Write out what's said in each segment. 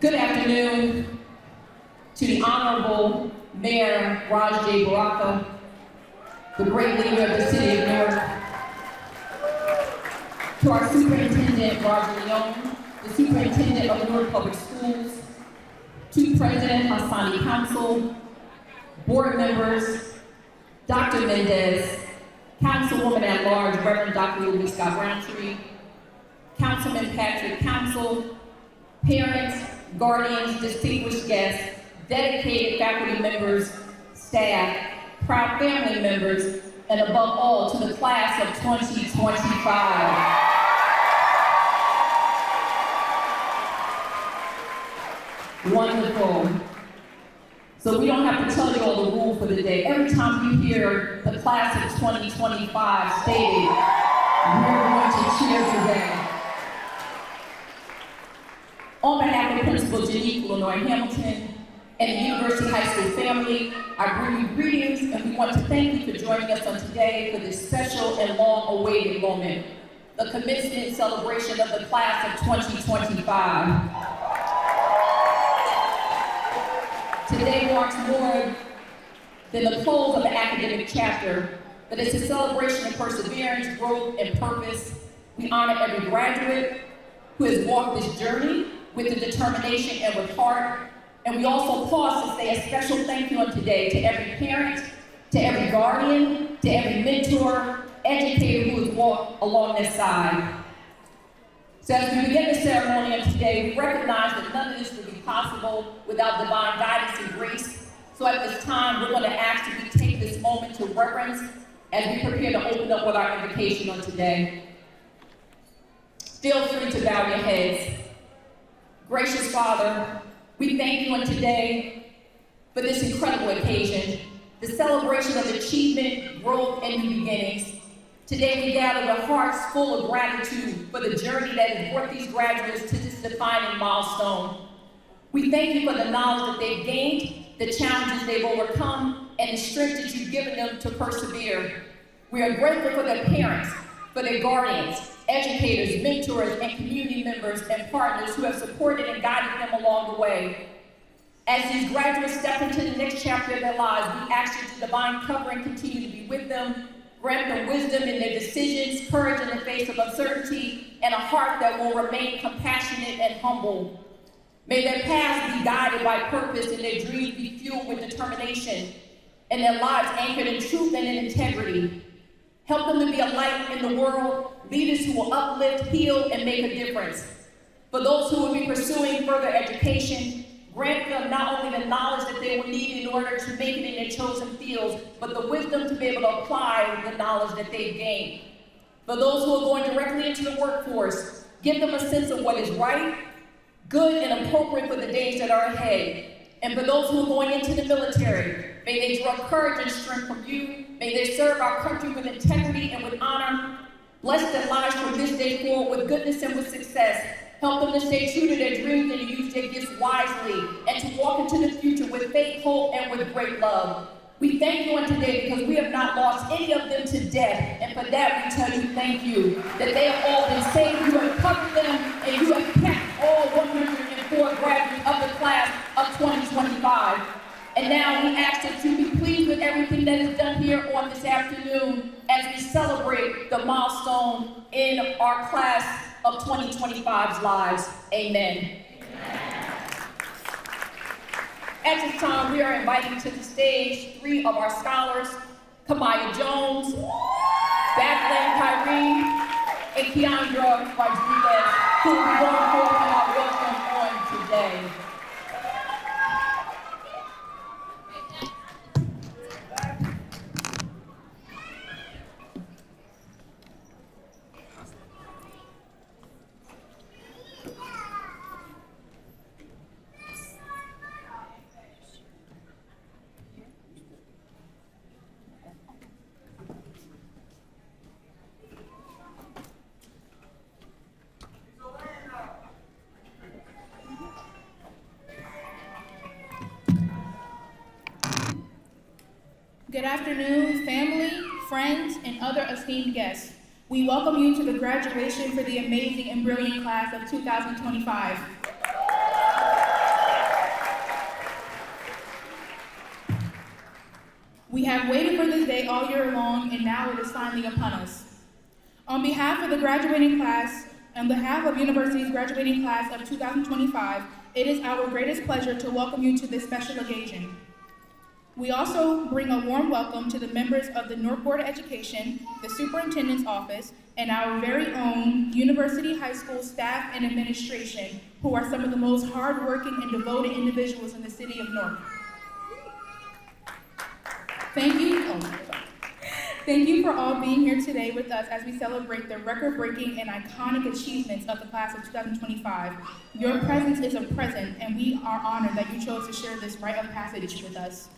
Good afternoon to the Honorable Mayor Raj J. Baraka, the great leader of the City of Newark, to our Superintendent Roger Leone, the Superintendent of Newark Public Schools, to President Hassani Council, board members, Dr. Mendez, Councilwoman at Large, Reverend Dr. Louis Scott Roundtree, Councilman Patrick Council, parents, guardians, distinguished guests, dedicated faculty members, staff, proud family members, and above all, to the class of 2025. Wonderful. So we don't have to tell you all the rules for the day. Every time you hear the class of 2025 stated, we're going to cheer today. On behalf of Principal Janique Lenoir Hamilton and the University High School family, I bring you greetings, and we want to thank you for joining us on today for this special and long-awaited moment, the commencement celebration of the class of 2025. Today marks more than the close of the academic chapter, but it's a celebration of perseverance, growth, and purpose. We honor every graduate who has walked this journey with the determination and with heart. And we also pause to say a special thank you on today to every parent, to every guardian, to every mentor, educator who has walked along this side. So as we begin the ceremony of today, we recognize that none of this would be possible without divine guidance and grace. So at this time, we're going to ask that we take this moment to reverence as we prepare to open up with our invocation on today. Feel free to bow your heads. Gracious Father, we thank you on today for this incredible occasion, the celebration of achievement, growth, and new beginnings. Today we gather with hearts full of gratitude for the journey that has brought these graduates to this defining milestone. We thank you for the knowledge that they've gained, the challenges they've overcome, and the strength that you've given them to persevere. We are grateful for their parents, for their guardians, educators, mentors, and community members and partners who have supported and guided them along the way. As these graduates step into the next chapter of their lives, we ask that the divine covering continue to be with them, grant them wisdom in their decisions, courage in the face of uncertainty, and a heart that will remain compassionate and humble. May their paths be guided by purpose and their dreams be fueled with determination, and their lives anchored in truth and in integrity. Help them to be a light in the world, leaders who will uplift, heal, and make a difference. For those who will be pursuing further education, grant them not only the knowledge that they will need in order to make it in their chosen fields, but the wisdom to be able to apply the knowledge that they've gained. For those who are going directly into the workforce, give them a sense of what is right, good, and appropriate for the days that are ahead. And for those who are going into the military, may they draw courage and strength from you. May they serve our country with integrity and with honor. Bless their lives from this day forward with goodness and with success. Help them to stay true to their dreams and to use their gifts wisely, and to walk into the future with faith, hope, and with great love. We thank you on today because we have not lost any of them to death, and for that we tell you thank you, that they have all been saved, you have covered them, and you have kept all 104 graduates of the class of 2025. And now we ask that you be pleased with everything that is done here on this afternoon as we celebrate the milestone in our class of 2025's lives. Amen. At this time, we are inviting to the stage 3 of our scholars, Kamaya Jones, Bethlehem Kyrie, and Keandra Rodriguez, who will be going forth in our welcome on today. Good afternoon, family, friends, and other esteemed guests. We welcome you to the graduation for the amazing and brilliant class of 2025. We have waited for this day all year long, and now it is finally upon us. On behalf of the graduating class, on behalf of University's graduating class of 2025, it is our greatest pleasure to welcome you to this special occasion. We also bring a warm welcome to the members of the Newark Board of Education, the Superintendent's Office, and our very own University High School staff and administration, who are some of the most hardworking and devoted individuals in the city of Newark. Thank you for all being here today with us as we celebrate the record-breaking and iconic achievements of the class of 2025. Your presence is a present, and we are honored that you chose to share this rite of passage with us.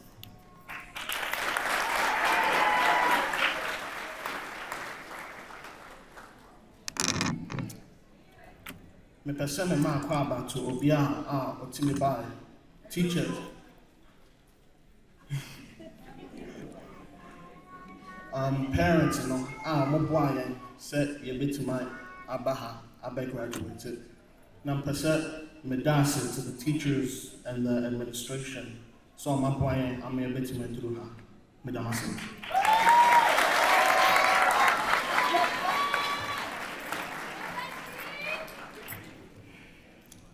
Me pese me ma kwa ba to obi a otimi ba teachers parents no mo boa yen se ye betuma abaha abe graduated. Na pese me dance to the teachers and the administration, so my boy am ye betuma through her. Me damase.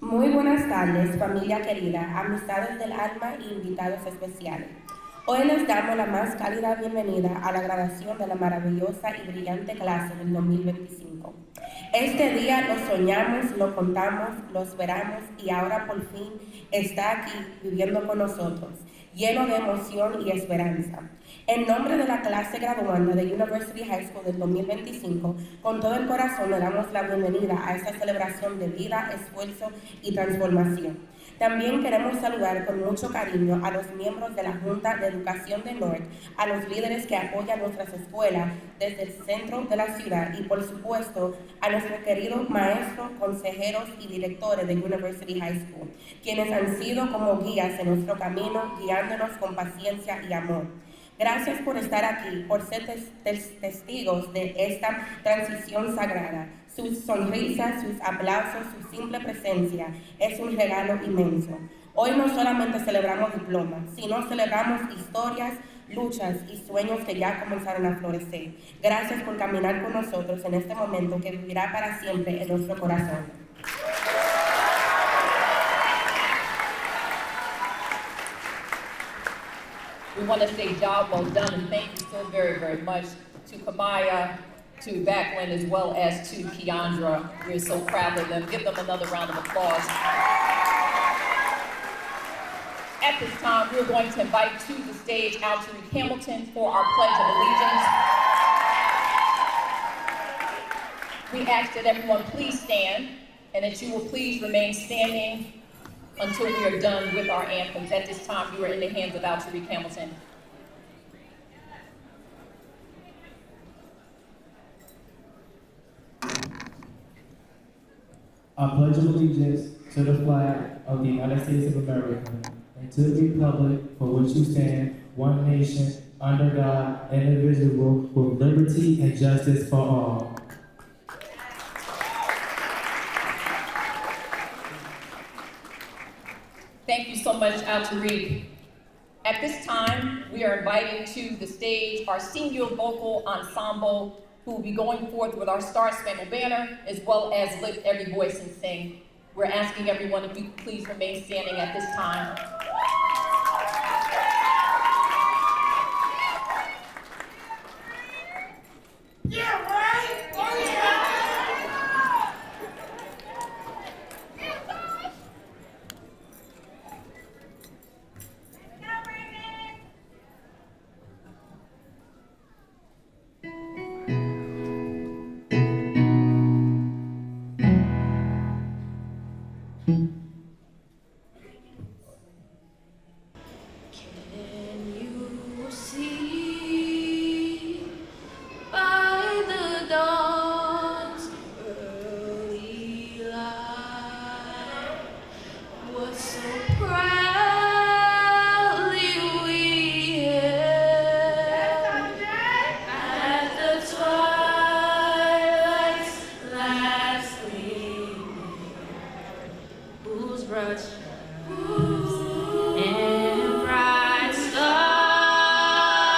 Muy buenas tardes, familia querida, amistades del alma e invitados especiales. Hoy les damos la más cálida bienvenida a la graduación de la maravillosa y brillante clase del 2025. Este día lo soñamos, lo contamos, lo esperamos y ahora por fin está aquí viviendo con nosotros, lleno de emoción y esperanza. En nombre de la clase graduanda de University High School del 2025, con todo el corazón le damos la bienvenida a esta celebración de vida, esfuerzo y transformación. También queremos saludar con mucho cariño a los miembros de la Junta de Educación de Newark, a los líderes que apoyan nuestras escuelas desde el centro de la ciudad y, por supuesto, a nuestros queridos maestros, consejeros y directores de University High School, quienes han sido como guías en nuestro camino, guiándonos con paciencia y amor. Gracias por estar aquí, por ser testigos de esta transición sagrada. Sus sonrisas, sus aplausos, su simple presencia es un regalo inmenso. Hoy no solamente celebramos diplomas, sino celebramos historias, luchas y sueños que ya comenzaron a florecer. Gracias por caminar con nosotros en este momento que vivirá para siempre en nuestro corazón. We want to say job well done and thank you so very, very much to Kamaya, to Backlund, as well as to Keandra. We're so proud of them. Give them another round of applause. At this time, we're going to invite to the stage Altarique Hamilton for our Pledge of Allegiance. We ask that everyone please stand and that you will please remain standing until we are done with our anthems. At this time, you are in the hands of Altarique Hamilton. I pledge allegiance to the flag of the United States of America and to the republic for which you stand, one nation, under God, indivisible, with liberty and justice for all. Thank you so much, Altarique. At this time, we are inviting to the stage our senior vocal ensemble, who will be going forth with our Star Spangled Banner, as well as Lift Every Voice and Sing. We're asking everyone if you could please remain standing at this time. And bright stars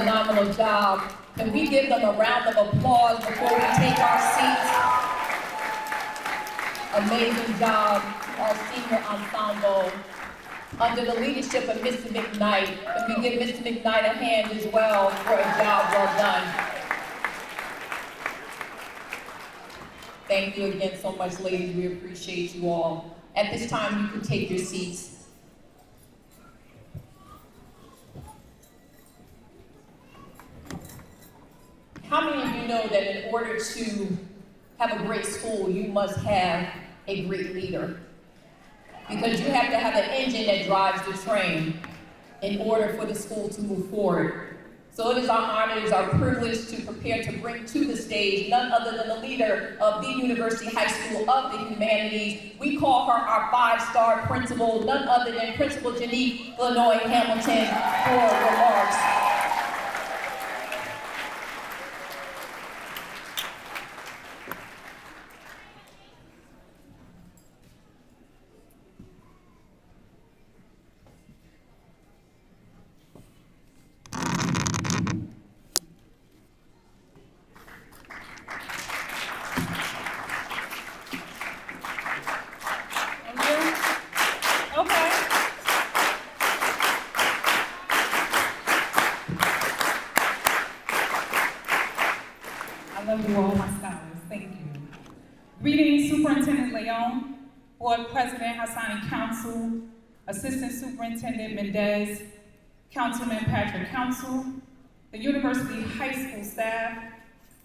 phenomenal job. Can we give them a round of applause before we take our seats? Amazing job, our senior ensemble. Under the leadership of Mr. McKnight, and we give Mr. McKnight a hand as well for a job well done. Thank you again so much, ladies. We appreciate you all. At this time, you can take your seats. How many of you know that in order to have a great school, you must have a great leader? Because you have to have an engine that drives the train in order for the school to move forward. So it is our honor, it is our privilege to prepare to bring to the stage none other than the leader of the University High School of the Humanities. We call her our 5-star principal, none other than Principal Janique Lanoy Hamilton for remarks. I love you all, my scholars. Thank you. Greetings, Superintendent Leon, Board President Hassani Council, Assistant Superintendent Mendez, Councilman Patrick Council, the University High School staff,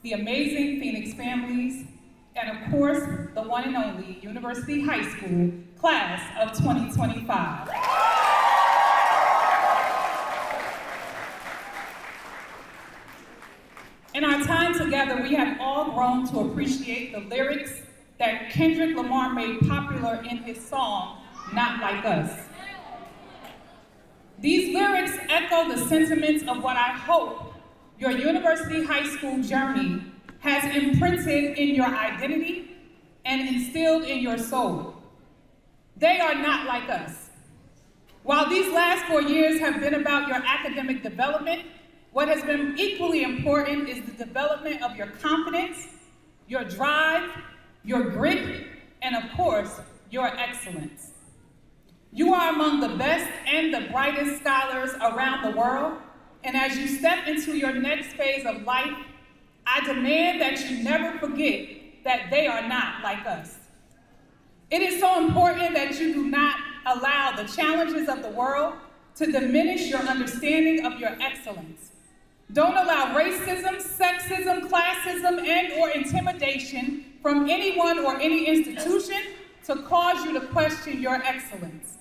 the amazing Phoenix families, and of course, the one and only University High School class of 2025. In our time together, we have all grown to appreciate the lyrics that Kendrick Lamar made popular in his song, Not Like Us. These lyrics echo the sentiments of what I hope your University High School journey has imprinted in your identity and instilled in your soul. They are not like us. While these last 4 years have been about your academic development, what has been equally important is the development of your confidence, your drive, your grit, and of course, your excellence. You are among the best and the brightest scholars around the world, and as you step into your next phase of life, I demand that you never forget that they are not like us. It is so important that you do not allow the challenges of the world to diminish your understanding of your excellence. Don't allow racism, sexism, classism, and/or intimidation from anyone or any institution to cause you to question your excellence.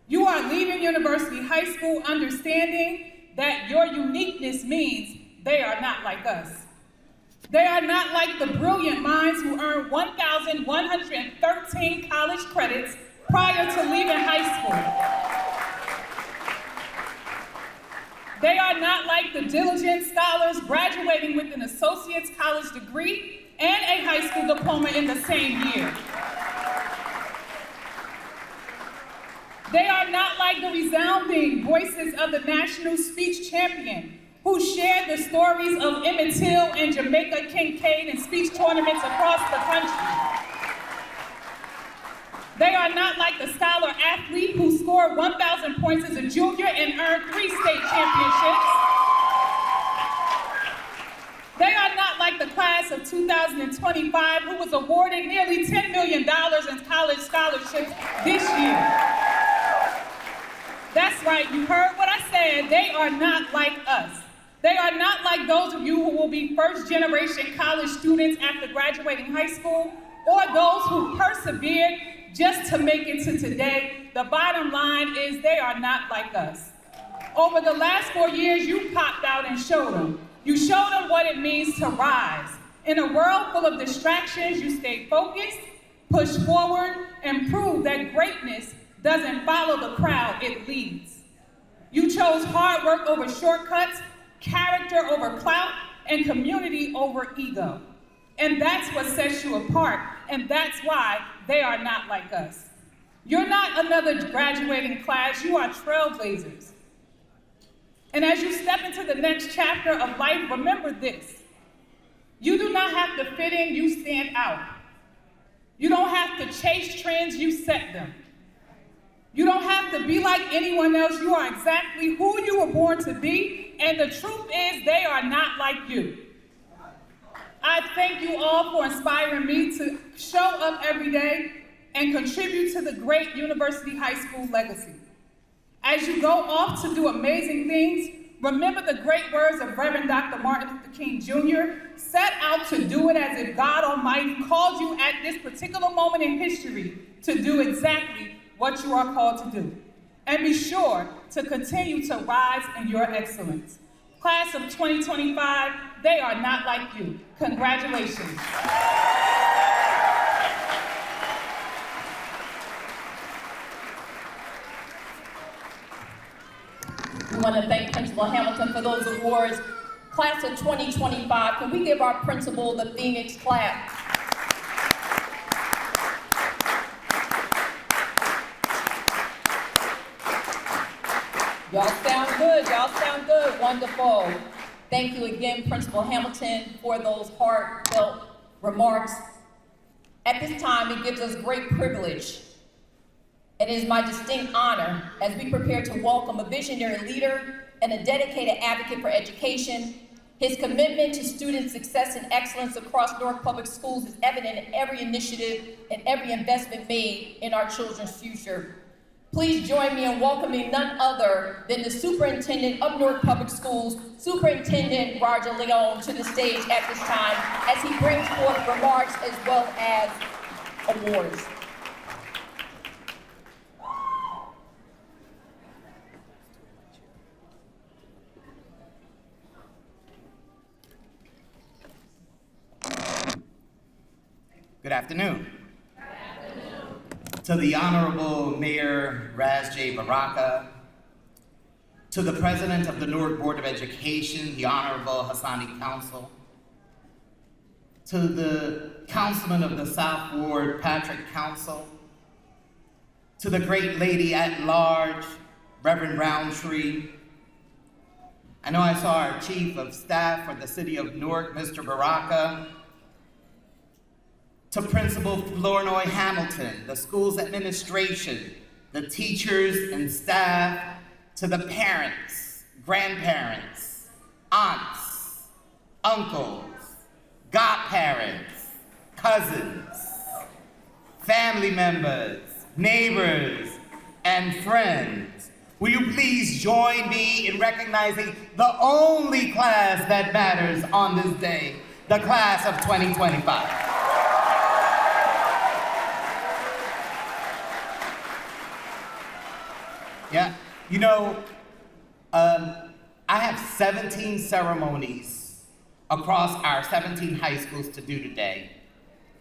You are leaving University High School understanding that your uniqueness means they are not like us. They are not like the brilliant minds who earned 1,113 college credits prior to leaving high school. They are not like the diligent scholars graduating with an associate's college degree and a high school diploma in the same year. They are not like the resounding voices of the national speech champion who shared the stories of Emmett Till and Jamaica Kincaid in speech tournaments across the country. They are not like the scholar athlete who scored 1,000 points as a junior and earned 3 state championships. They are not like the class of 2025 who was awarded nearly $10 million in college scholarships this year. That's right, you heard what I said. They are not like us. They are not like those of you who will be first-generation college students after graduating high school, or those who persevered just to make it to today. The bottom line is they are not like us. Over the last 4 years, you popped out and showed them. You showed them what it means to rise. In a world full of distractions, you stayed focused, pushed forward, and proved that greatness doesn't follow the crowd, it leads. You chose hard work over shortcuts, character over clout, and community over ego. And that's what sets you apart, and that's why they are not like us. You're not another graduating class, you are trailblazers. And as you step into the next chapter of life, remember this. You do not have to fit in, you stand out. You don't have to chase trends, you set them. You don't have to be like anyone else. You are exactly who you were born to be, and the truth is they are not like you. I thank you all for inspiring me to show up every day and contribute to the great University High School legacy. As you go off to do amazing things, remember the great words of Reverend Dr. Martin Luther King Jr. Set out to do it as if God Almighty called you at this particular moment in history to do exactly what you are called to do. And be sure to continue to rise in your excellence. Class of 2025, they are not like you. Congratulations. We want to thank Principal Hamilton for those awards. Class of 2025, can we give our principal the Phoenix clap? Y'all sound good, wonderful. Thank you again, Principal Hamilton, for those heartfelt remarks. At this time, it gives us great privilege. It is my distinct honor as we prepare to welcome a visionary leader and a dedicated advocate for education. His commitment to student success and excellence across Newark Public Schools is evident in every initiative and every investment made in our children's future. Please join me in welcoming none other than the Superintendent of Newark Public Schools, Superintendent Roger Leone, to the stage at this time as he brings forth remarks as well as awards. Good afternoon. To the Honorable Mayor Ras J. Baraka, to the President of the Newark Board of Education, the Honorable Hassani Council, to the Councilman of the South Ward, Patrick Council, to the great lady at large, Reverend Roundtree. I know I saw our Chief of Staff for the City of Newark, Mr. Baraka, to Principal Flournoy Hamilton, the school's administration, the teachers and staff, to the parents, grandparents, aunts, uncles, godparents, cousins, family members, neighbors, and friends. Will you please join me in recognizing the only class that matters on this day, the class of 2025. Yeah, you know, I have 17 ceremonies across our 17 high schools to do today.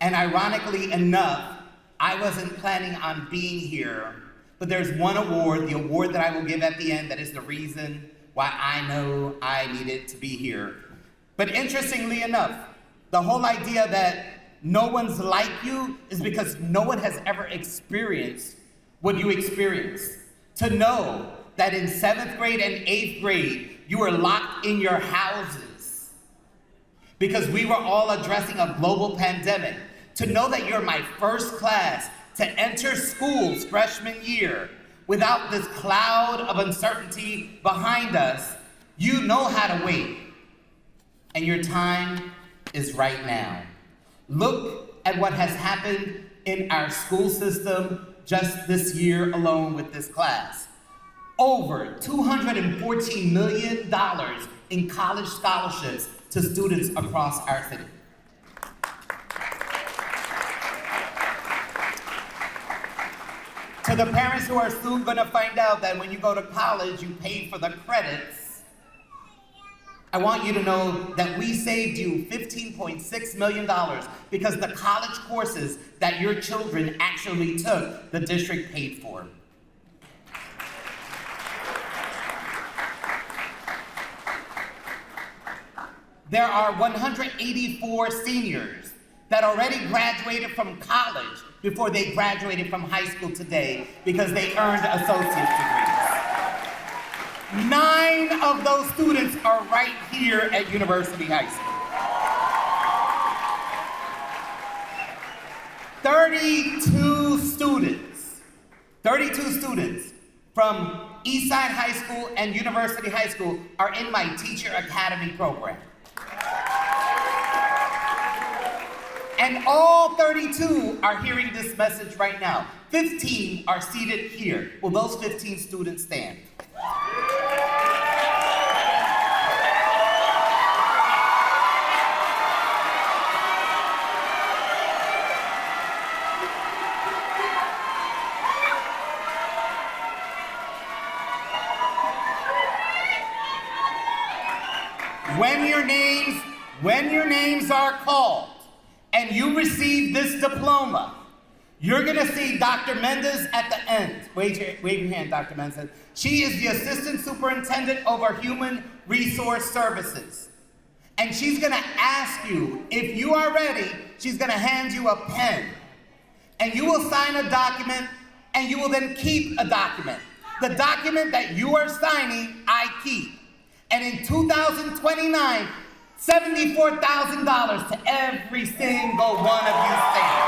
And ironically enough, I wasn't planning on being here, but there's one award, the award that I will give at the end, that is the reason why I know I needed to be here. But interestingly enough, the whole idea that no one's like you is because no one has ever experienced what you experienced. To know that in 7th grade and 8th grade, you were locked in your houses because we were all addressing a global pandemic. To know that you're my first class to enter school's freshman year without this cloud of uncertainty behind us, you know how to wait. And your time is right now. Look at what has happened in our school system just this year alone with this class. Over $214 million in college scholarships to students across our city. To the parents who are soon gonna find out that when you go to college, you pay for the credits, I want you to know that we saved you $15.6 million because the college courses that your children actually took, the district paid for. There are 184 seniors that already graduated from college before they graduated from high school today because they earned associate's degrees. 9 of those students are right here at University High School. 32 students from Eastside High School and University High School are in my Teacher Academy program. And all 32 are hearing this message right now. 15 are seated here. Will those 15 students stand? When your names are called and you receive this diploma, you're gonna see Dr. Mendez at the end. Wave your hand, Dr. Mendez. She is the Assistant Superintendent over Human Resource Services. And she's gonna ask you, if you are ready, she's gonna hand you a pen. And you will sign a document, and you will then keep a document. The document that you are signing, I keep. And in 2029, $74,000 to every single one of you standing.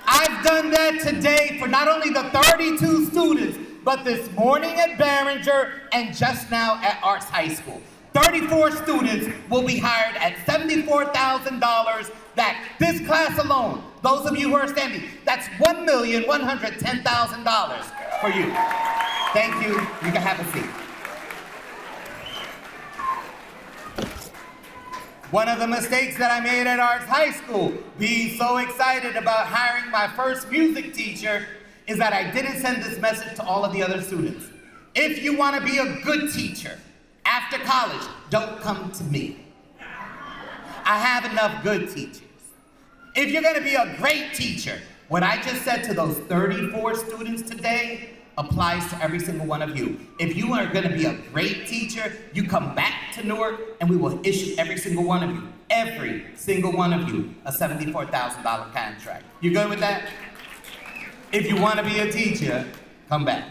I've done that today for not only the 32 students, but this morning at Barringer and just now at Arts High School. 34 students will be hired at $74,000. That this class alone, those of you who are standing, that's $1,110,000 for you. Thank you. You can have a seat. One of the mistakes that I made at Arts High School, being so excited about hiring my first music teacher, is that I didn't send this message to all of the other students. If you want to be a good teacher after college, don't come to me. I have enough good teachers. If you're going to be a great teacher, what I just said to those 34 students today applies to every single one of you. If you are going to be a great teacher, you come back to Newark and we will issue every single one of you, a $74,000 contract. You good with that? If you want to be a teacher, come back.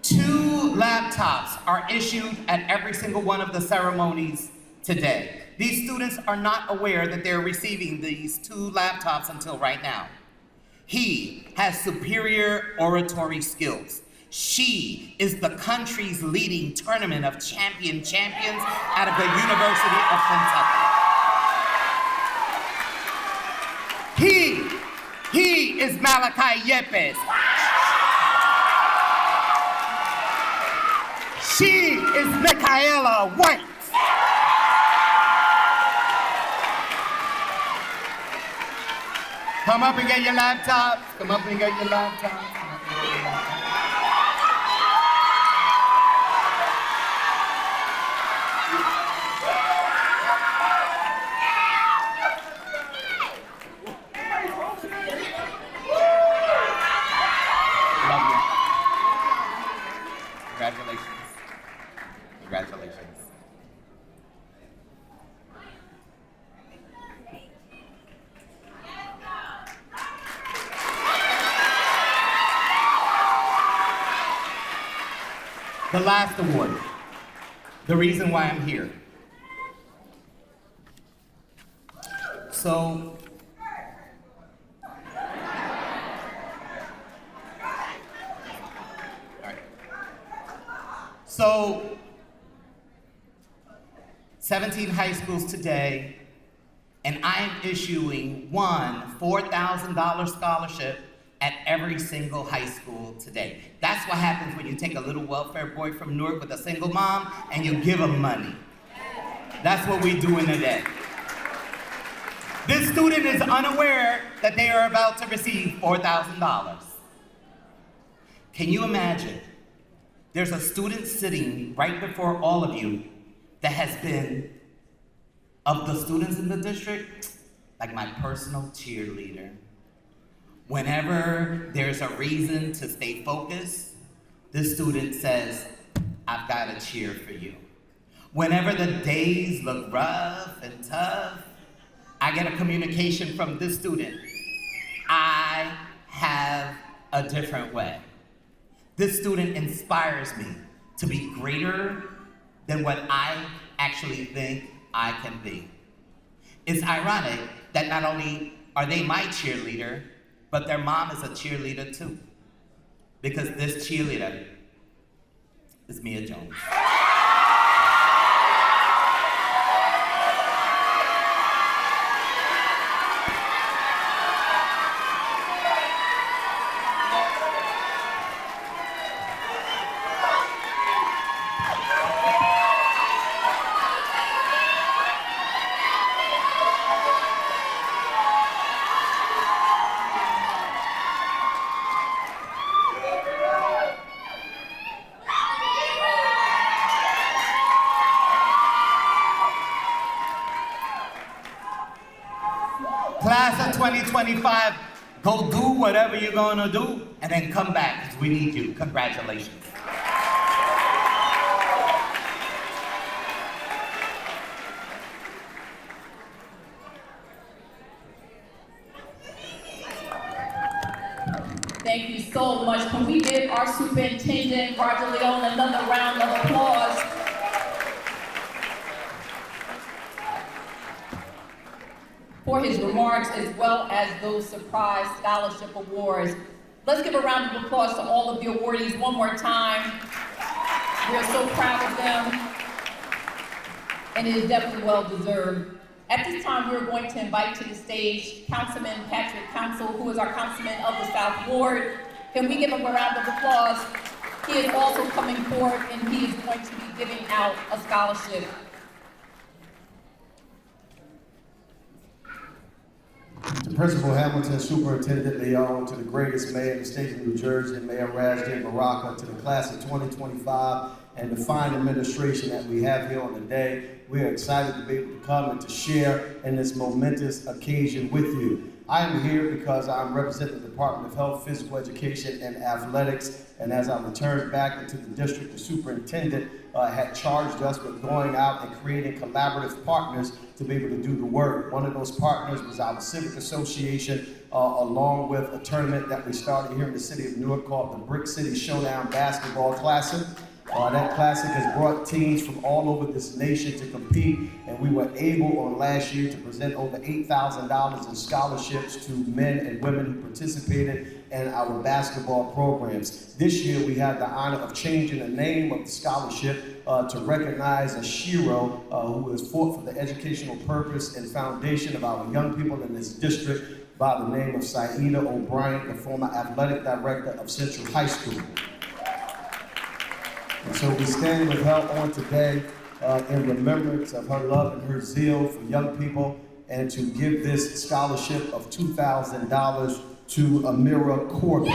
2 laptops are issued at every single one of the ceremonies today. These students are not aware that they're receiving these 2 laptops until right now. He has superior oratory skills. She is the country's leading tournament of champions out of the University of Kentucky. He is Malachi Yepes. She is Michaela White. Come up and get your laptops. Come up and get your laptops. Love you. Congratulations. Congratulations. The last award, the reason why I'm here. So, So, 17 high schools today, and I'm issuing one $4,000 scholarship at every single high school today. That's what happens when you take a little welfare boy from Newark with a single mom and you give him money. That's what we're doing today. This student is unaware that they are about to receive $4,000. Can you imagine? There's a student sitting right before all of you that has been, of the students in the district, like my personal cheerleader. Whenever there's a reason to stay focused, this student says, I've got to cheer for you. Whenever the days look rough and tough, I get a communication from this student. I have a different way. This student inspires me to be greater than what I actually think I can be. It's ironic that not only are they my cheerleader, but their mom is a cheerleader too. Because this cheerleader is Mia Jones. Class of 2025, go do whatever you're gonna do, and then come back, because we need you. Congratulations. Thank you so much. Can we give our superintendent, Roger Leone, another round of applause? For his remarks, as well as those surprise scholarship awards. Let's give a round of applause to all of the awardees one more time. We are so proud of them, and it is definitely well deserved. At this time, we're going to invite to the stage Councilman Patrick Council, who is our councilman of the South Ward. Can we give him a round of applause? He is also coming forward, and he is going to be giving out a scholarship. To Principal Hamilton, Superintendent Leone, to the greatest mayor in the state of New Jersey, Mayor Ras J. Baraka, to the class of 2025, and the fine administration that we have here on the day. We are excited to be able to come and to share in this momentous occasion with you. I am here because I'm representing the Department of Health, Physical Education, and Athletics, and as I returned back into the district, the superintendent had charged us with going out and creating collaborative partners to be able to do the work. One of those partners was our Civic Association, along with a tournament that we started here in the city of Newark called the Brick City Showdown Basketball Classic. That classic has brought teams from all over this nation to compete, and we were able on last year to present over $8,000 in scholarships to men and women who participated in our basketball programs. This year we had the honor of changing the name of the scholarship to recognize a Shiro who has fought for the educational purpose and foundation of our young people in this district by the name of Saida O'Brien, the former athletic director of Central High School. And so we stand with her on today in remembrance of her love and her zeal for young people, and to give this scholarship of $2,000 to Amira Corbin.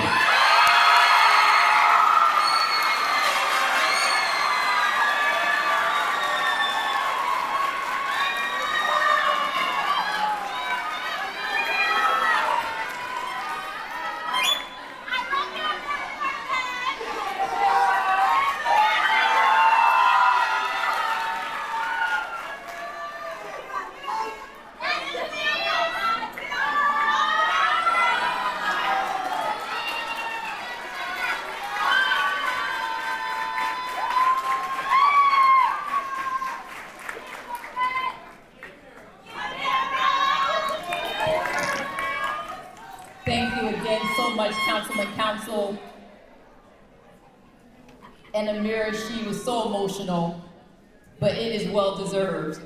Thank you again so much, Councilman Council. And Amira, she was so emotional, but it is well deserved,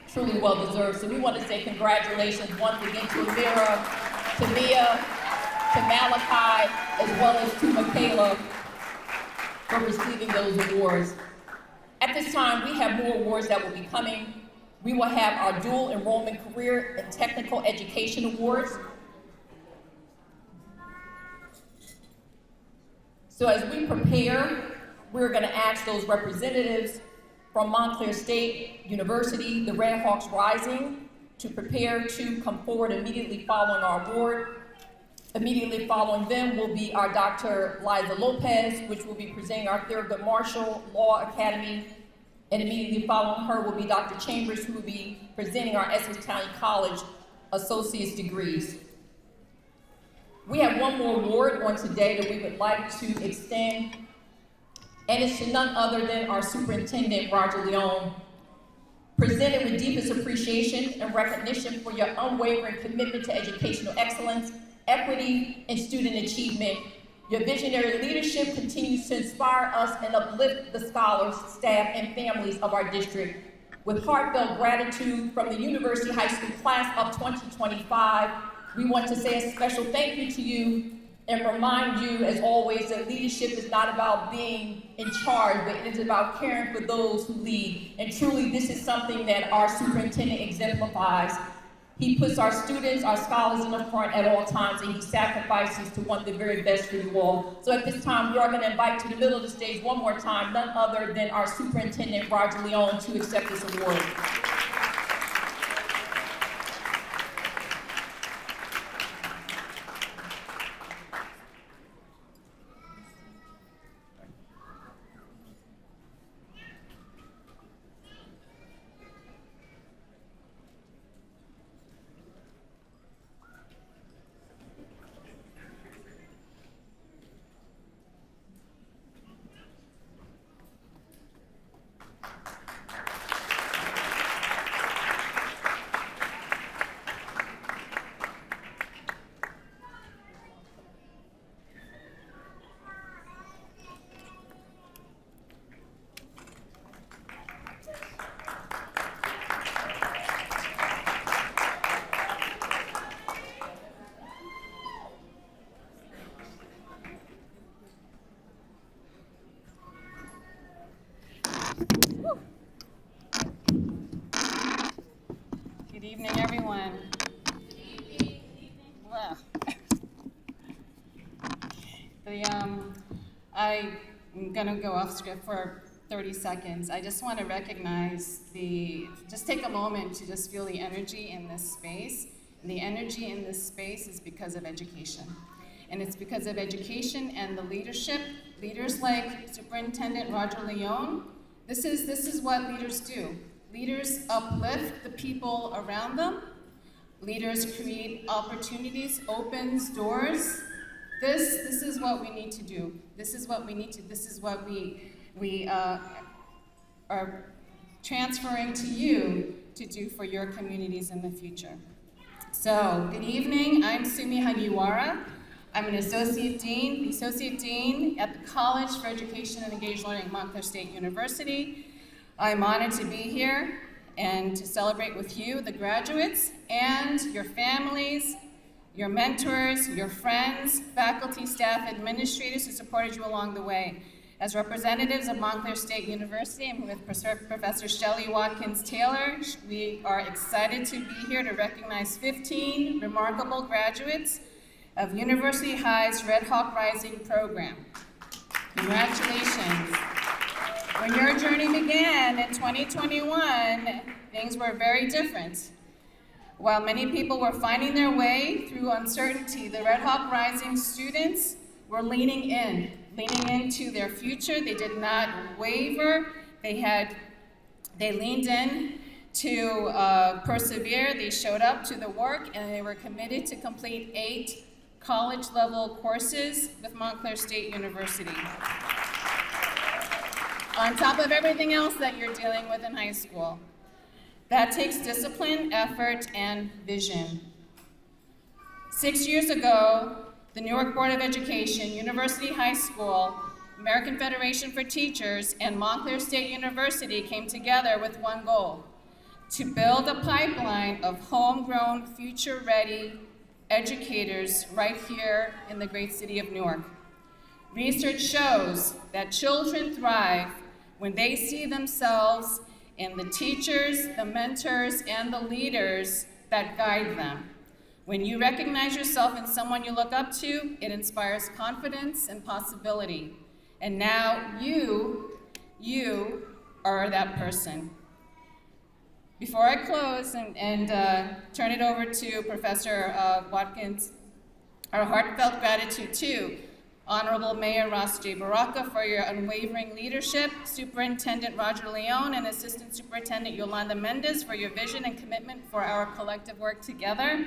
truly well deserved. So we want to say congratulations once again to Amira, to Mia, to Malachi, as well as to Michaela for receiving those awards. At this time, we have more awards that will be coming. We will have our dual enrollment career and technical education awards. So as we prepare, we're going to ask those representatives from Montclair State University, the Red Hawks Rising, to prepare to come forward immediately following our award. Immediately following them will be our Dr. Liza Lopez, which will be presenting our Thurgood Marshall Law Academy. And immediately following her will be Dr. Chambers, who will be presenting our Essex County College Associate's degrees. We have one more award on today that we would like to extend, and it's to none other than our Superintendent, Roger Leone. Presented with deepest appreciation and recognition for your unwavering commitment to educational excellence, equity, and student achievement. Your visionary leadership continues to inspire us and uplift the scholars, staff, and families of our district. With heartfelt gratitude from the University High School class of 2025, we want to say a special thank you to you and remind you, as always, that leadership is not about being in charge, but it is about caring for those who lead. And truly, this is something that our superintendent exemplifies. He puts our students, our scholars in the front at all times, and he sacrifices to want the very best for you all. So at this time, we are going to invite to the middle of the stage one more time, none other than our Superintendent, Roger Leone, to accept this award. Good evening, everyone. Well, I'm gonna go off script for 30 seconds. I just want to recognize just take a moment to just feel the energy in this space. And the energy in this space is because of education. And it's because of education and the leadership, leaders like Superintendent Roger Leone. This is what leaders do. Leaders uplift the people around them. Leaders create opportunities, opens doors. This is what we need to do. This is what we are transferring to you to do for your communities in the future. So, good evening, I'm Sumi Hagiwara. I'm an Associate Dean at the College for Education and Engaged Learning at Montclair State University. I'm honored to be here and to celebrate with you, the graduates, and your families, your mentors, your friends, faculty, staff, administrators who supported you along the way. As representatives of Montclair State University, I'm with Professor Shelley Watkins-Taylor. We are excited to be here to recognize 15 remarkable graduates of University High's Red Hawk Rising program. Congratulations. When your journey began in 2021, things were very different. While many people were finding their way through uncertainty, the Red Hawk Rising students were leaning into their future. They did not waver. They leaned in to persevere. They showed up to the work, and they were committed to complete 8 college-level courses with Montclair State University. On top of everything else that you're dealing with in high school. That takes discipline, effort, and vision. 6 years ago, the Newark Board of Education, University High School, American Federation for Teachers, and Montclair State University came together with one goal: to build a pipeline of homegrown, future-ready educators right here in the great city of Newark. Research shows that children thrive when they see themselves in the teachers, the mentors, and the leaders that guide them. When you recognize yourself in someone you look up to, it inspires confidence and possibility. And now you are that person. Before I close and turn it over to Professor Watkins, Our heartfelt gratitude to Honorable Mayor Ross J. Baraka for your unwavering leadership, Superintendent Roger Leone and Assistant Superintendent Yolanda Mendez for your vision and commitment for our collective work together,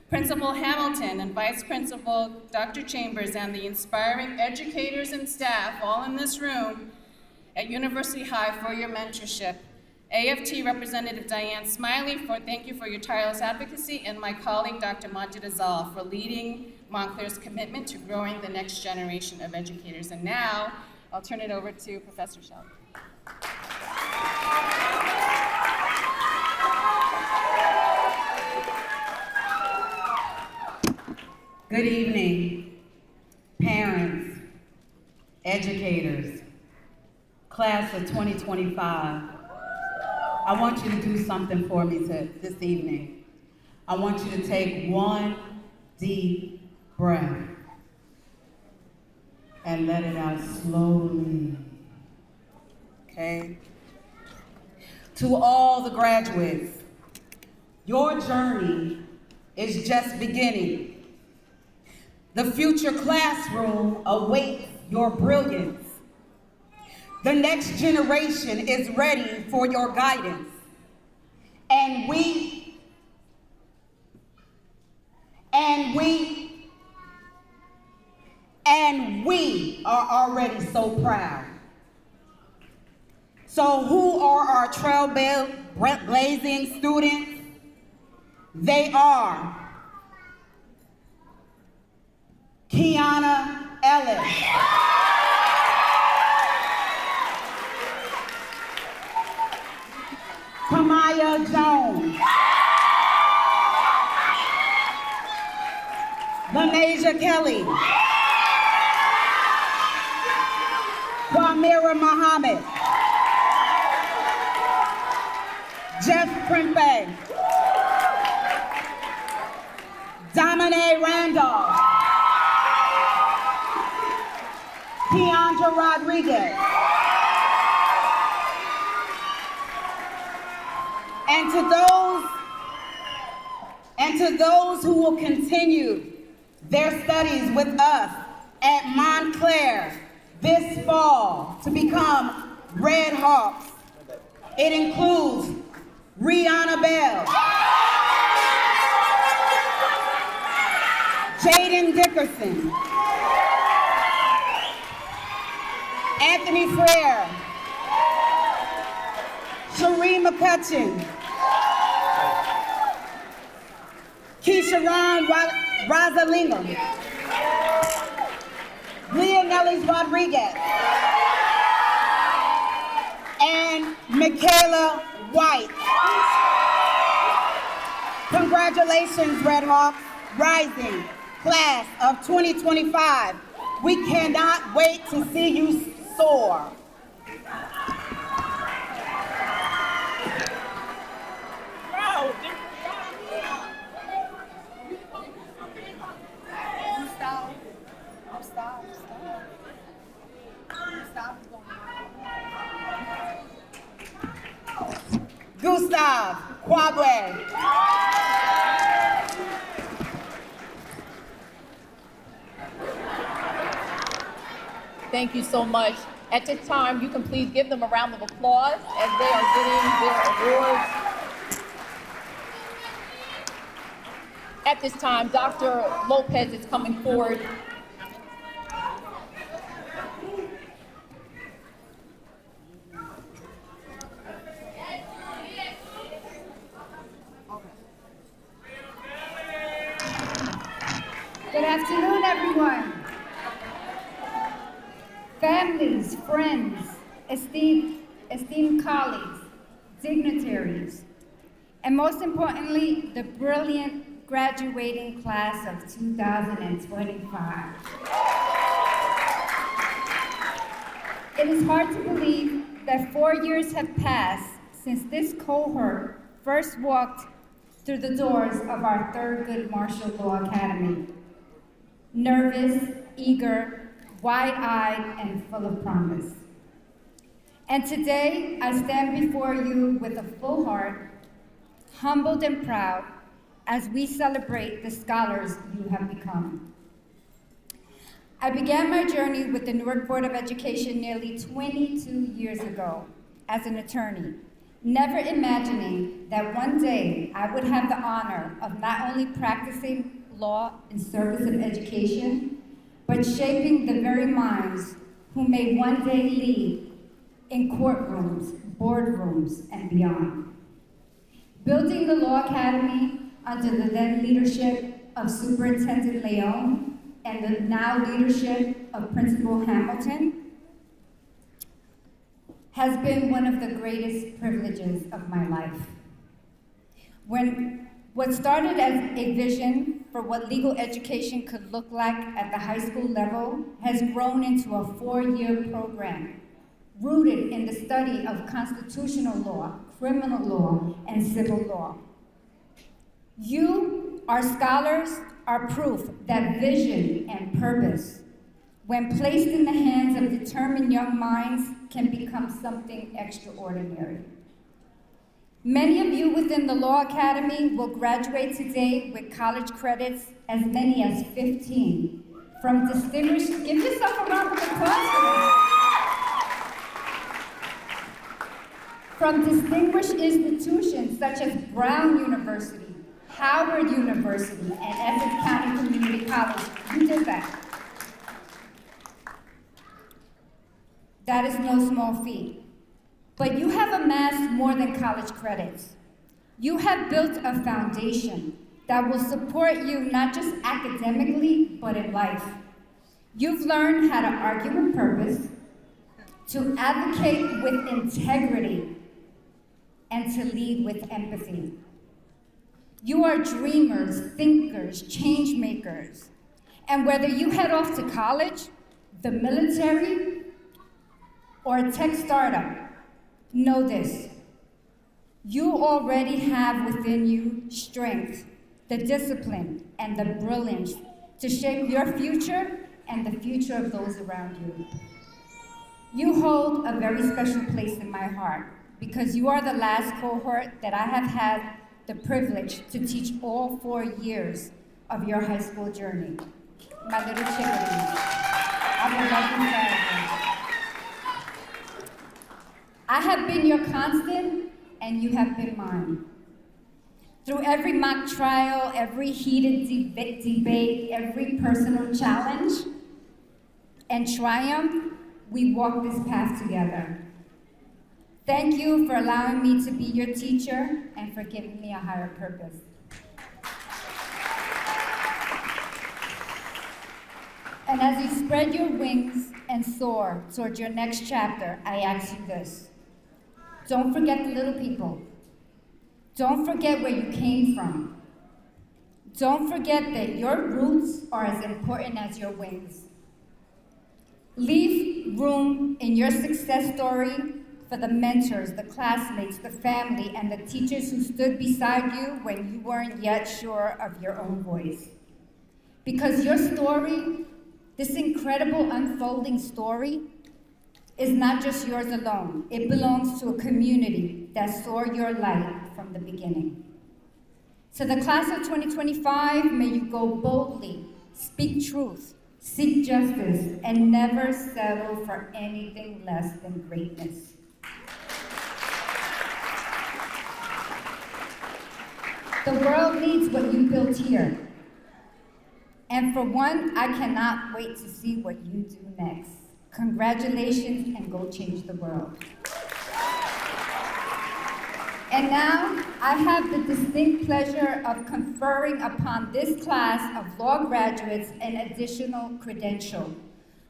Principal Hamilton and Vice Principal Dr. Chambers and the inspiring educators and staff all in this room at University High for your mentorship, AFT Representative Diane Smiley, thank you for your tireless advocacy, and my colleague Dr. Majid Azal for leading Montclair's commitment to growing the next generation of educators. And now, I'll turn it over to Professor Shelby. Good evening, parents, educators, class of 2025. I want you to do something for me this evening. I want you to take one deep breath and let it out slowly. Okay? To all the graduates, your journey is just beginning. The future classroom awaits your brilliance. The next generation is ready for your guidance. And we are already so proud. So who are our trailblazing students? They are Kiana Ellis, Kamaya Jones, Lanasia Kelly, Kwamira Muhammad, Jeff Prempe, Dominique Randolph, Keandra Rodriguez, and to those who will continue their studies with us at Montclair this fall to become Red Hawks. It includes Rihanna Bell, Jaden Dickerson, Anthony Frere, Sheree McCutcheon, Keisha Ron Rosalinga, Leonelis Rodriguez, and Michaela White. Congratulations, Red Hawks, rising class of 2025. We cannot wait to see you soar. Gustav Kwabwe. Thank you so much. At this time, you can please give them a round of applause as they are getting their awards. At this time, Dr. Lopez is coming forward. Good afternoon, everyone. Families, friends, esteemed colleagues, dignitaries, and most importantly, the brilliant graduating class of 2025. It is hard to believe that 4 years have passed since this cohort first walked through the doors of our Thurgood Marshall Law Academy. Nervous, eager, wide-eyed, and full of promise. And today, I stand before you with a full heart, humbled and proud, as we celebrate the scholars you have become. I began my journey with the Newark Board of Education nearly 22 years ago as an attorney, never imagining that one day I would have the honor of not only practicing law in service of education, but shaping the very minds who may one day lead in courtrooms, boardrooms, and beyond. Building the Law Academy under the then leadership of Superintendent Leon and the now leadership of Principal Hamilton has been one of the greatest privileges of my life. What started as a vision for what legal education could look like at the high school level has grown into a 4-year program rooted in the study of constitutional law, criminal law, and civil law. You, our scholars, are proof that vision and purpose, when placed in the hands of determined young minds, can become something extraordinary. Many of you within the Law Academy will graduate today with college credits as many as 15 from distinguished, give yourself a round of applause for that. From distinguished institutions such as Brown University, Howard University, and Essex County Community College. You did that. That is no small feat. But you have amassed more than college credits. You have built a foundation that will support you not just academically, but in life. You've learned how to argue with purpose, to advocate with integrity, and to lead with empathy. You are dreamers, thinkers, change makers. And whether you head off to college, the military, or a tech startup, know this: you already have within you strength, the discipline, and the brilliance to shape your future and the future of those around you. You hold a very special place in my heart because you are the last cohort that I have had the privilege to teach all 4 years of your high school journey. My little chickadees, I would love you forever. I have been your constant, and you have been mine. Through every mock trial, every heated debate, every personal challenge and triumph, we walk this path together. Thank you for allowing me to be your teacher and for giving me a higher purpose. And as you spread your wings and soar towards your next chapter, I ask you this. Don't forget the little people. Don't forget where you came from. Don't forget that your roots are as important as your wings. Leave room in your success story for the mentors, the classmates, the family, and the teachers who stood beside you when you weren't yet sure of your own voice. Because your story, this incredible unfolding story, is not just yours alone. It belongs to a community that saw your light from the beginning. To the class of 2025, may you go boldly, speak truth, seek justice, and never settle for anything less than greatness. The world needs what you built here. And for one, I cannot wait to see what you do next. Congratulations, and go change the world. And now, I have the distinct pleasure of conferring upon this class of law graduates an additional credential,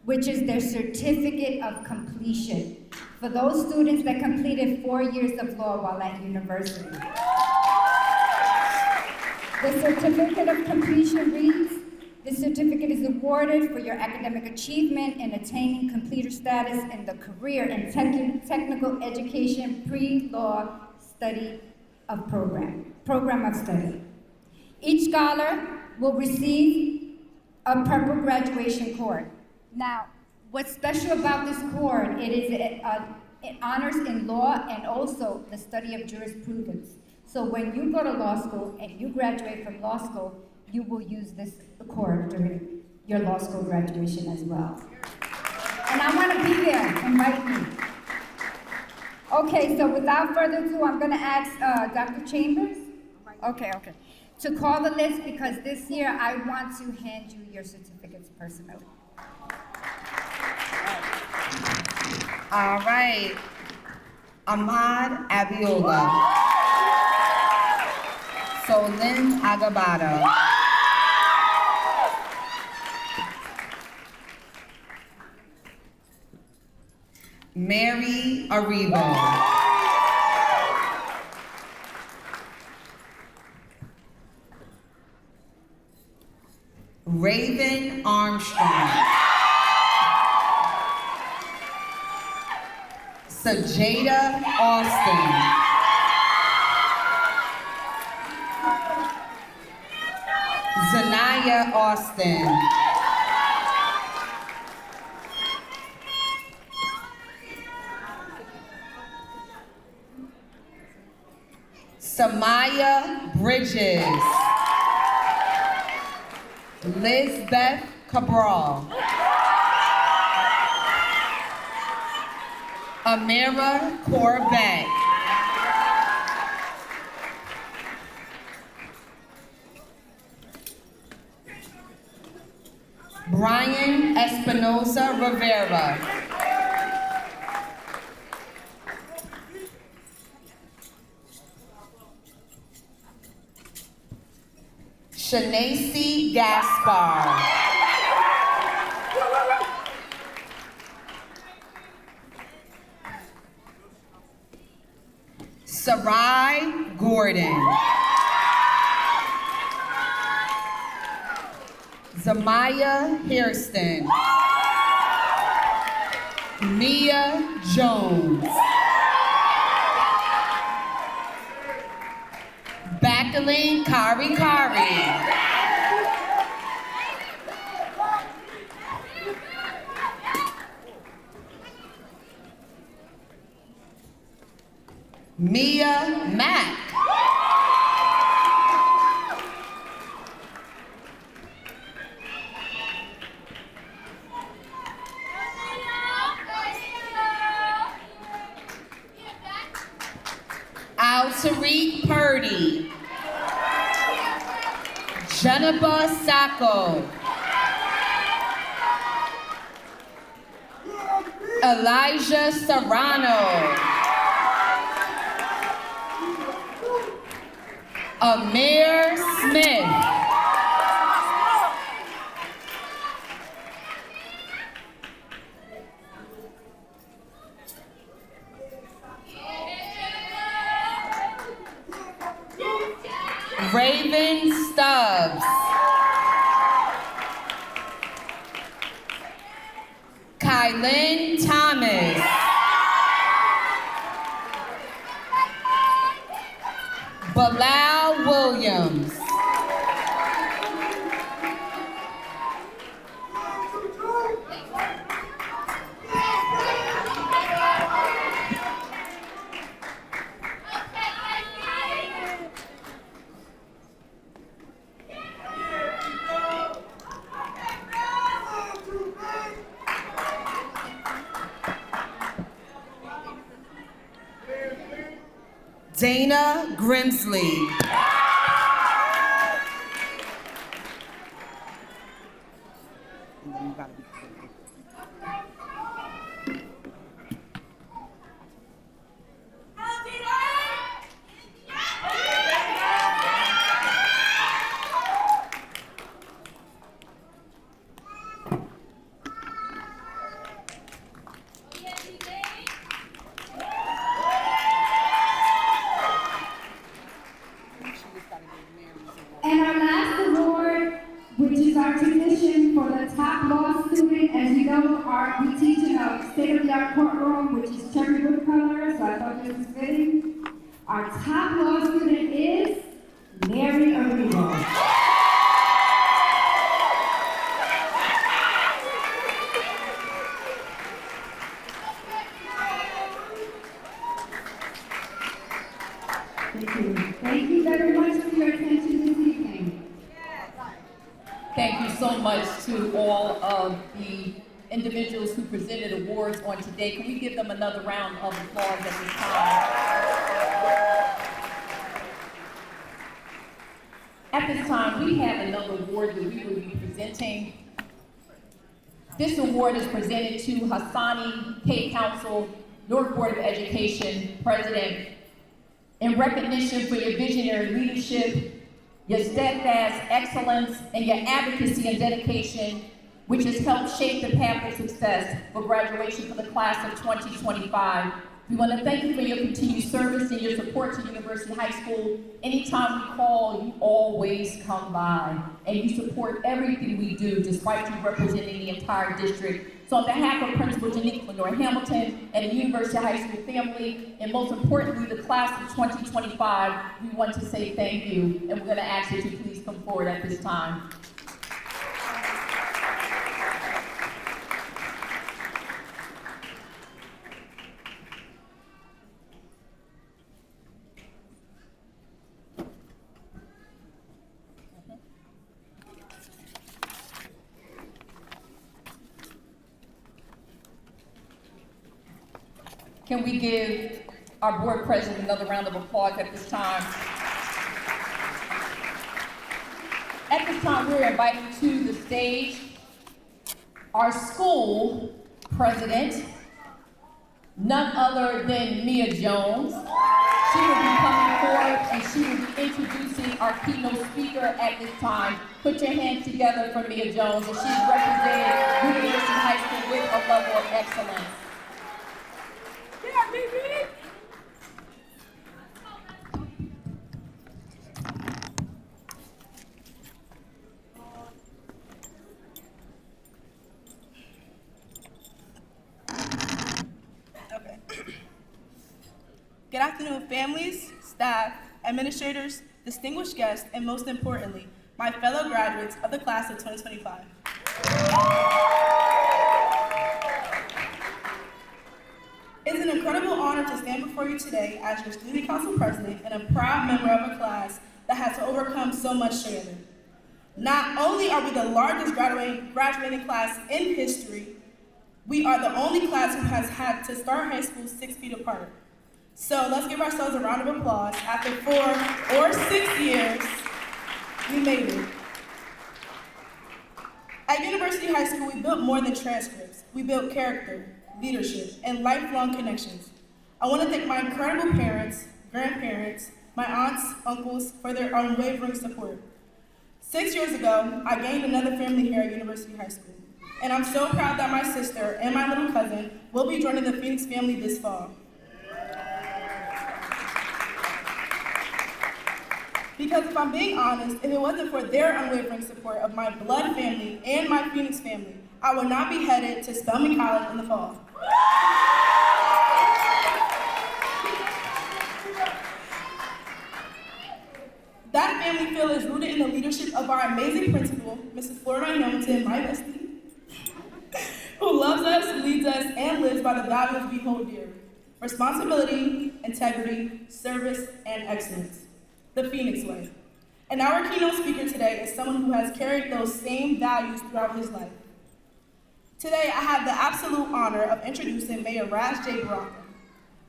which is their certificate of completion for those students that completed 4 years of law while at university. The certificate of completion reads, "This certificate is awarded for your academic achievement in attaining completer status in the career and technical education pre-law study of program of study." Each scholar will receive a purple graduation cord. Now, what's special about this cord, it honors in law and also the study of jurisprudence. So when you go to law school and you graduate from law school, you will use this cord during your law school graduation as well. And I want to be there. Invite me. Okay, so without further ado, I'm going to ask Dr. Chambers. Okay. To call the list, because this year I want to hand you your certificates personally. All right. Ahmad Abiola. Solin Agabado. Mary Arribo. Raven Armstrong. Sajada Austin. Zanaya Austin. Samaya Bridges. Lizbeth Cabral. Amira Corbett. Brian Espinosa Rivera. Shanacy Gaspar. Sarai Gordon. Zamaya Hairston. Mia Jones. Backaline Kari Kari. Mia Mack. Al-Tariq Purdy. Jennifer Sacco. Elijah Serrano. Amir Smith. Raven Stubbs. Kylen Thomas. Bilal Williams. Dana Grimsley. And our last award, which is our tradition for the top law student. As you know, we teach in a state-of-the-art courtroom, which is cherry wood color, so I thought this was fitting. Our top law student is Mary Arrigo. Thank you. Thank you very much for your attention this evening. Thank you so so much to all of the individuals who presented awards on today. Can we give them another round of applause at this time? At this time, we have another award that we will be presenting. This award is presented to Hassani K. Council, Newark Board of Education President, in recognition for your visionary leadership, your steadfast excellence, and your advocacy and dedication, which has helped shape the path of success for graduation for the class of 2025. We want to thank you for your continued service and your support to University High School. Anytime we call, you always come by, and you support everything we do, despite you representing the entire district. So on behalf of Principal Janique Lenore Hamilton and the University High School family, and most importantly, the class of 2025, we want to say thank you, and we're going to ask that you please come forward at this time. Can we give our board president another round of applause at this time? At this time, we're inviting to the stage our school president, none other than Mia Jones. She will be coming forward and she will be introducing our keynote speaker at this time. Put your hands together for Mia Jones, and she's representing University High School with a level of excellence. Okay. Good afternoon, families, staff, administrators, distinguished guests, and most importantly, my fellow graduates of the class of 2025. It's an incredible honor to stand before you today as your student council president and a proud member of a class that has to overcome so much together. Not only are we the largest graduating class in history, we are the only class who has had to start high school 6 feet apart. So let's give ourselves a round of applause. After 4 or 6 years, we made it. At University High School, we built more than transcripts. We built character, leadership, and lifelong connections. I want to thank my incredible parents, grandparents, my aunts, uncles for their unwavering support. 6 years ago, I gained another family here at University High School, and I'm so proud that my sister and my little cousin will be joining the Phoenix family this fall. Because if I'm being honest, if it wasn't for their unwavering support of my blood family and my Phoenix family, I would not be headed to Spelman College in the fall. That family feel is rooted in the leadership of our amazing principal, Mrs. Florida Hamilton, my bestie, who loves us, leads us, and lives by the values we hold dear: responsibility, integrity, service, and excellence. The Phoenix way. And our keynote speaker today is someone who has carried those same values throughout his life. Today, I have the absolute honor of introducing Mayor Raz J. Baraka.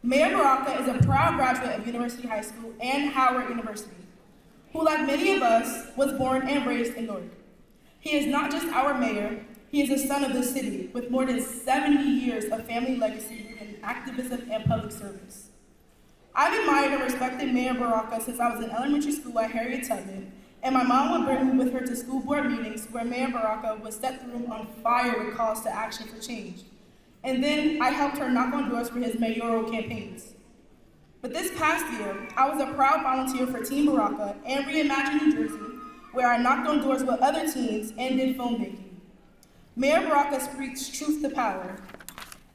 Mayor Baraka is a proud graduate of University High School and Howard University, who, like many of us, was born and raised in Newark. He is not just our mayor, he is a son of the city with more than 70 years of family legacy in activism and public service. I've admired and respected Mayor Baraka since I was in elementary school at Harriet Tubman, and my mom would bring me with her to school board meetings where Mayor Baraka would set the room on fire with calls to action for change. And then I helped her knock on doors for his mayoral campaigns. But this past year, I was a proud volunteer for Team Baraka and Reimagine New Jersey, where I knocked on doors with other teams and did phone banking. Mayor Baraka speaks truth to power.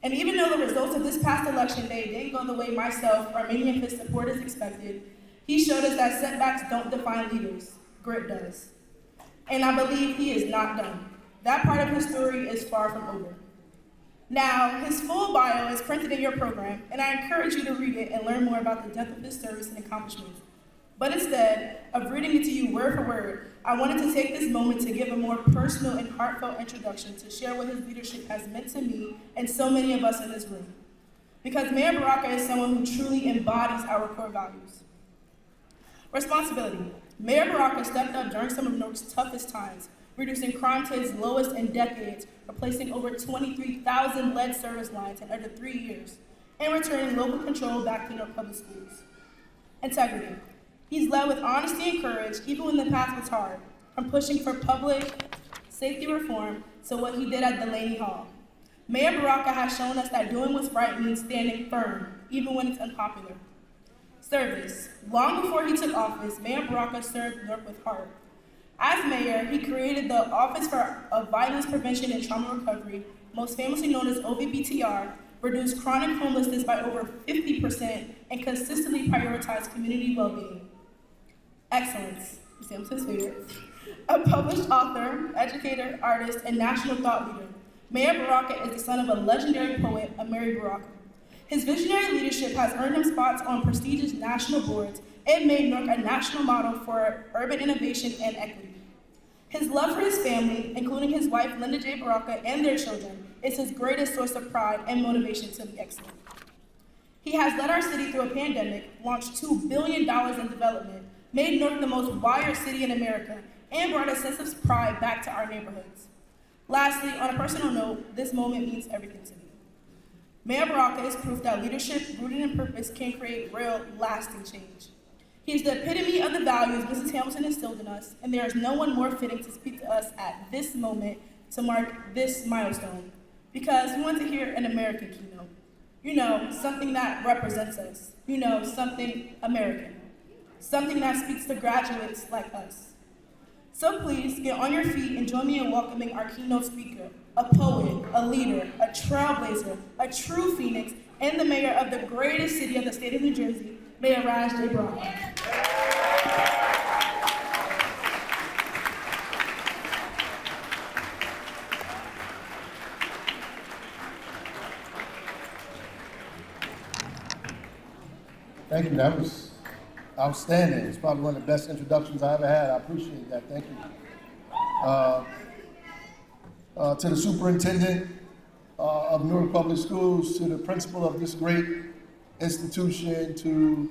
And even though the results of this past election day didn't go the way myself or many of his supporters expected, he showed us that setbacks don't define leaders, grit does. And I believe he is not done. That part of his story is far from over. Now, his full bio is printed in your program, and I encourage you to read it and learn more about the depth of his service and accomplishments. But instead of reading it to you word for word, I wanted to take this moment to give a more personal and heartfelt introduction to share what his leadership has meant to me and so many of us in this room. Because Mayor Baraka is someone who truly embodies our core values. Responsibility. Mayor Baraka stepped up during some of Newark's toughest times, reducing crime to its lowest in decades, replacing over 23,000 lead service lines in under 3 years, and returning local control back to Newark Public Schools. Integrity. He's led with honesty and courage, even when the path was hard, from pushing for public safety reform to what he did at Delaney Hall. Mayor Baraka has shown us that doing what's right means standing firm, even when it's unpopular. Service. Long before he took office, Mayor Baraka served Newark with heart. As mayor, he created the Office for Violence Prevention and Trauma Recovery, most famously known as OVBTR, reduced chronic homelessness by over 50%, and consistently prioritized community well-being. Excellence. Samson's favorite. A published author, educator, artist, and national thought leader, Mayor Baraka is the son of a legendary poet, Amiri Baraka. His visionary leadership has earned him spots on prestigious national boards and made Newark a national model for urban innovation and equity. His love for his family, including his wife, Linda J. Baraka, and their children, is his greatest source of pride and motivation to be excellent. He has led our city through a pandemic, launched $2 billion in development, made Newark the most wired city in America, and brought a sense of pride back to our neighborhoods. Lastly, on a personal note, this moment means everything to me. Mayor Baraka is proof that leadership rooted in purpose can create real, lasting change. He is the epitome of the values Mrs. Hamilton instilled in us, and there is no one more fitting to speak to us at this moment to mark this milestone, because we want to hear an American keynote. You know, something that represents us. You know, something American. Something that speaks to graduates like us. So please, get on your feet and join me in welcoming our keynote speaker, a poet, a leader, a trailblazer, a true phoenix, and the mayor of the greatest city of the state of New Jersey, Mayor Raj J. Baraka. Thank you. That was outstanding. It's probably one of the best introductions I ever had. I appreciate that. Thank you. To the superintendent of Newark Public Schools, to the principal of this great institution, to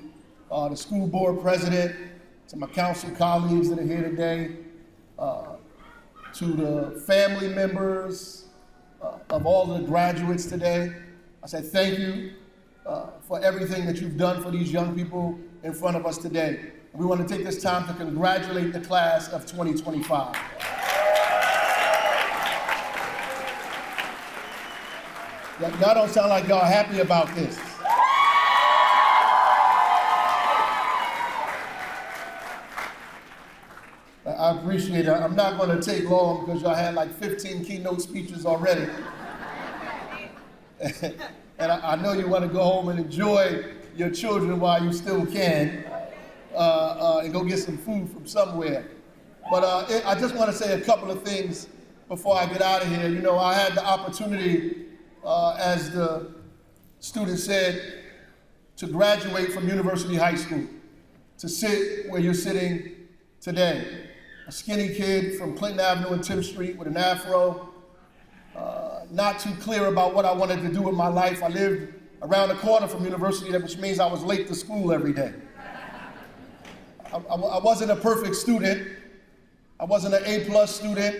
the school board president, to my council colleagues that are here today, to the family members of all of the graduates today. I say thank you for everything that you've done for these young people in front of us today. And we want to take this time to congratulate the class of 2025. Y'all don't sound like y'all happy about this. I appreciate it. I'm not going to take long because y'all had like 15 keynote speeches already. And I know you want to go home and enjoy your children while you still can, and go get some food from somewhere. But I just want to say a couple of things before I get out of here. You know, I had the opportunity, as the student said, to graduate from University High School, to sit where you're sitting today. A skinny kid from Clinton Avenue and 10th Street with an afro, not too clear about what I wanted to do with my life. I lived around the corner from university, which means I was late to school every day. I wasn't a perfect student. I wasn't an A+ student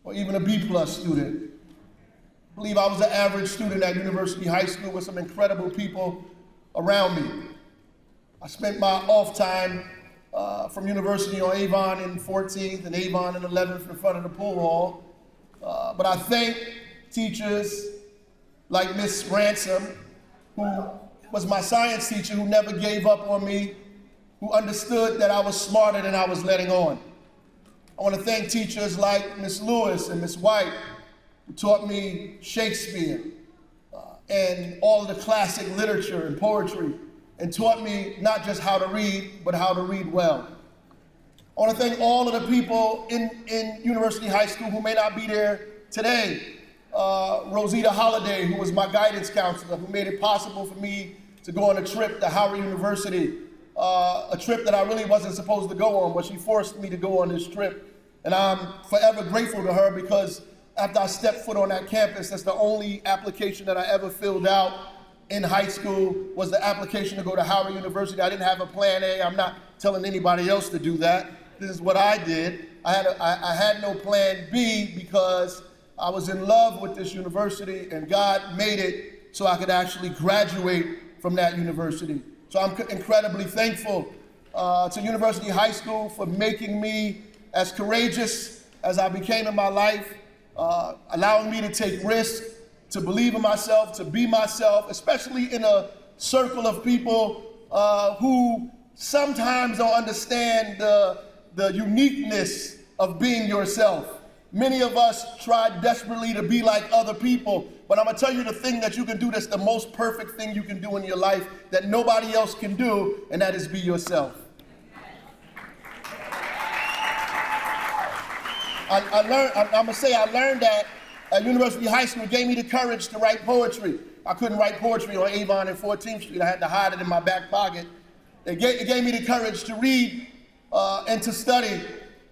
or even a B+ student. I believe I was an average student at University High School with some incredible people around me. I spent my off time from university on Avon and 14th and Avon and 11th in front of the pool hall. But I thank teachers like Miss Ransom, who was my science teacher, who never gave up on me, who understood that I was smarter than I was letting on. I want to thank teachers like Miss Lewis and Miss White, who taught me Shakespeare and all of the classic literature and poetry, and taught me not just how to read, but how to read well. I want to thank all of the people in University High School who may not be there today. Rosita Holliday, who was my guidance counselor, who made it possible for me to go on a trip to Howard University. a trip that I really wasn't supposed to go on, but she forced me to go on this trip. And I'm forever grateful to her because after I stepped foot on that campus, that's the only application that I ever filled out in high school was the application to go to Howard University. I didn't have a plan A. I'm not telling anybody else to do that. This is what I did. I had no plan B because I was in love with this university and God made it so I could actually graduate from that university. So I'm incredibly thankful to University High School for making me as courageous as I became in my life, allowing me to take risks, to believe in myself, to be myself, especially in a circle of people who sometimes don't understand the uniqueness of being yourself. Many of us try desperately to be like other people, but I'm gonna tell you the thing that you can do that's the most perfect thing you can do in your life that nobody else can do, and that is be yourself. I learned that at University High School. It gave me the courage to write poetry. I couldn't write poetry on Avon and 14th Street. I had to hide it in my back pocket. It gave me the courage to read and to study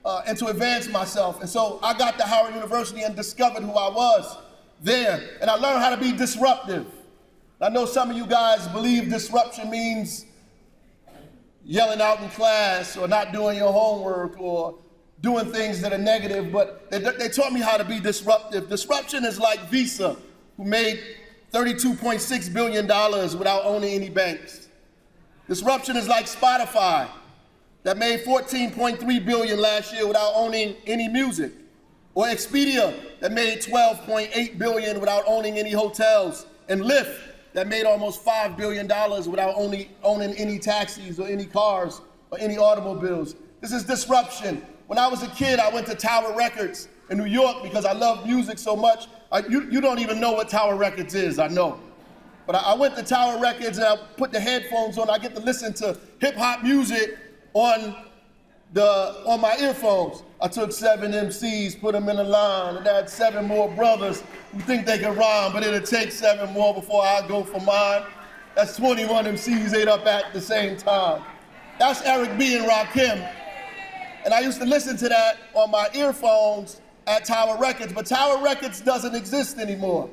and to advance myself. And so I got to Howard University and discovered who I was there. And I learned how to be disruptive. I know some of you guys believe disruption means yelling out in class or not doing your homework or doing things that are negative, but they taught me how to be disruptive. Disruption is like Visa, who made $32.6 billion without owning any banks. Disruption is like Spotify, that made $14.3 billion last year without owning any music. Or Expedia, that made $12.8 billion without owning any hotels. And Lyft, that made almost $5 billion without owning any taxis or any cars or any automobiles. This is disruption. When I was a kid, I went to Tower Records in New York because I love music so much. You don't even know what Tower Records is, I know. But I went to Tower Records and I put the headphones on. I get to listen to hip hop music on my earphones. I took 7 MCs, put them in a line, and I had 7 more brothers who think they can rhyme, but it'll take 7 more before I go for mine. That's 21 MCs ate up at the same time. That's Eric B. and Rakim. And I used to listen to that on my earphones at Tower Records, but Tower Records doesn't exist anymore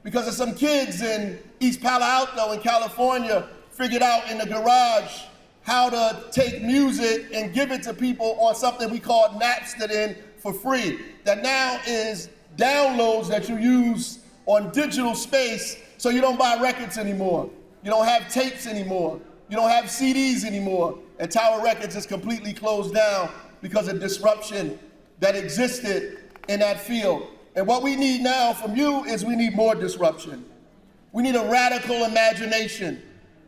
because of some kids in East Palo Alto in California figured out in the garage how to take music and give it to people on something we call Napster for free. That now is downloads that you use on digital space, so you don't buy records anymore. You don't have tapes anymore. You don't have CDs anymore. And Tower Records is completely closed down because of disruption that existed in that field. And what we need now from you is we need more disruption. We need a radical imagination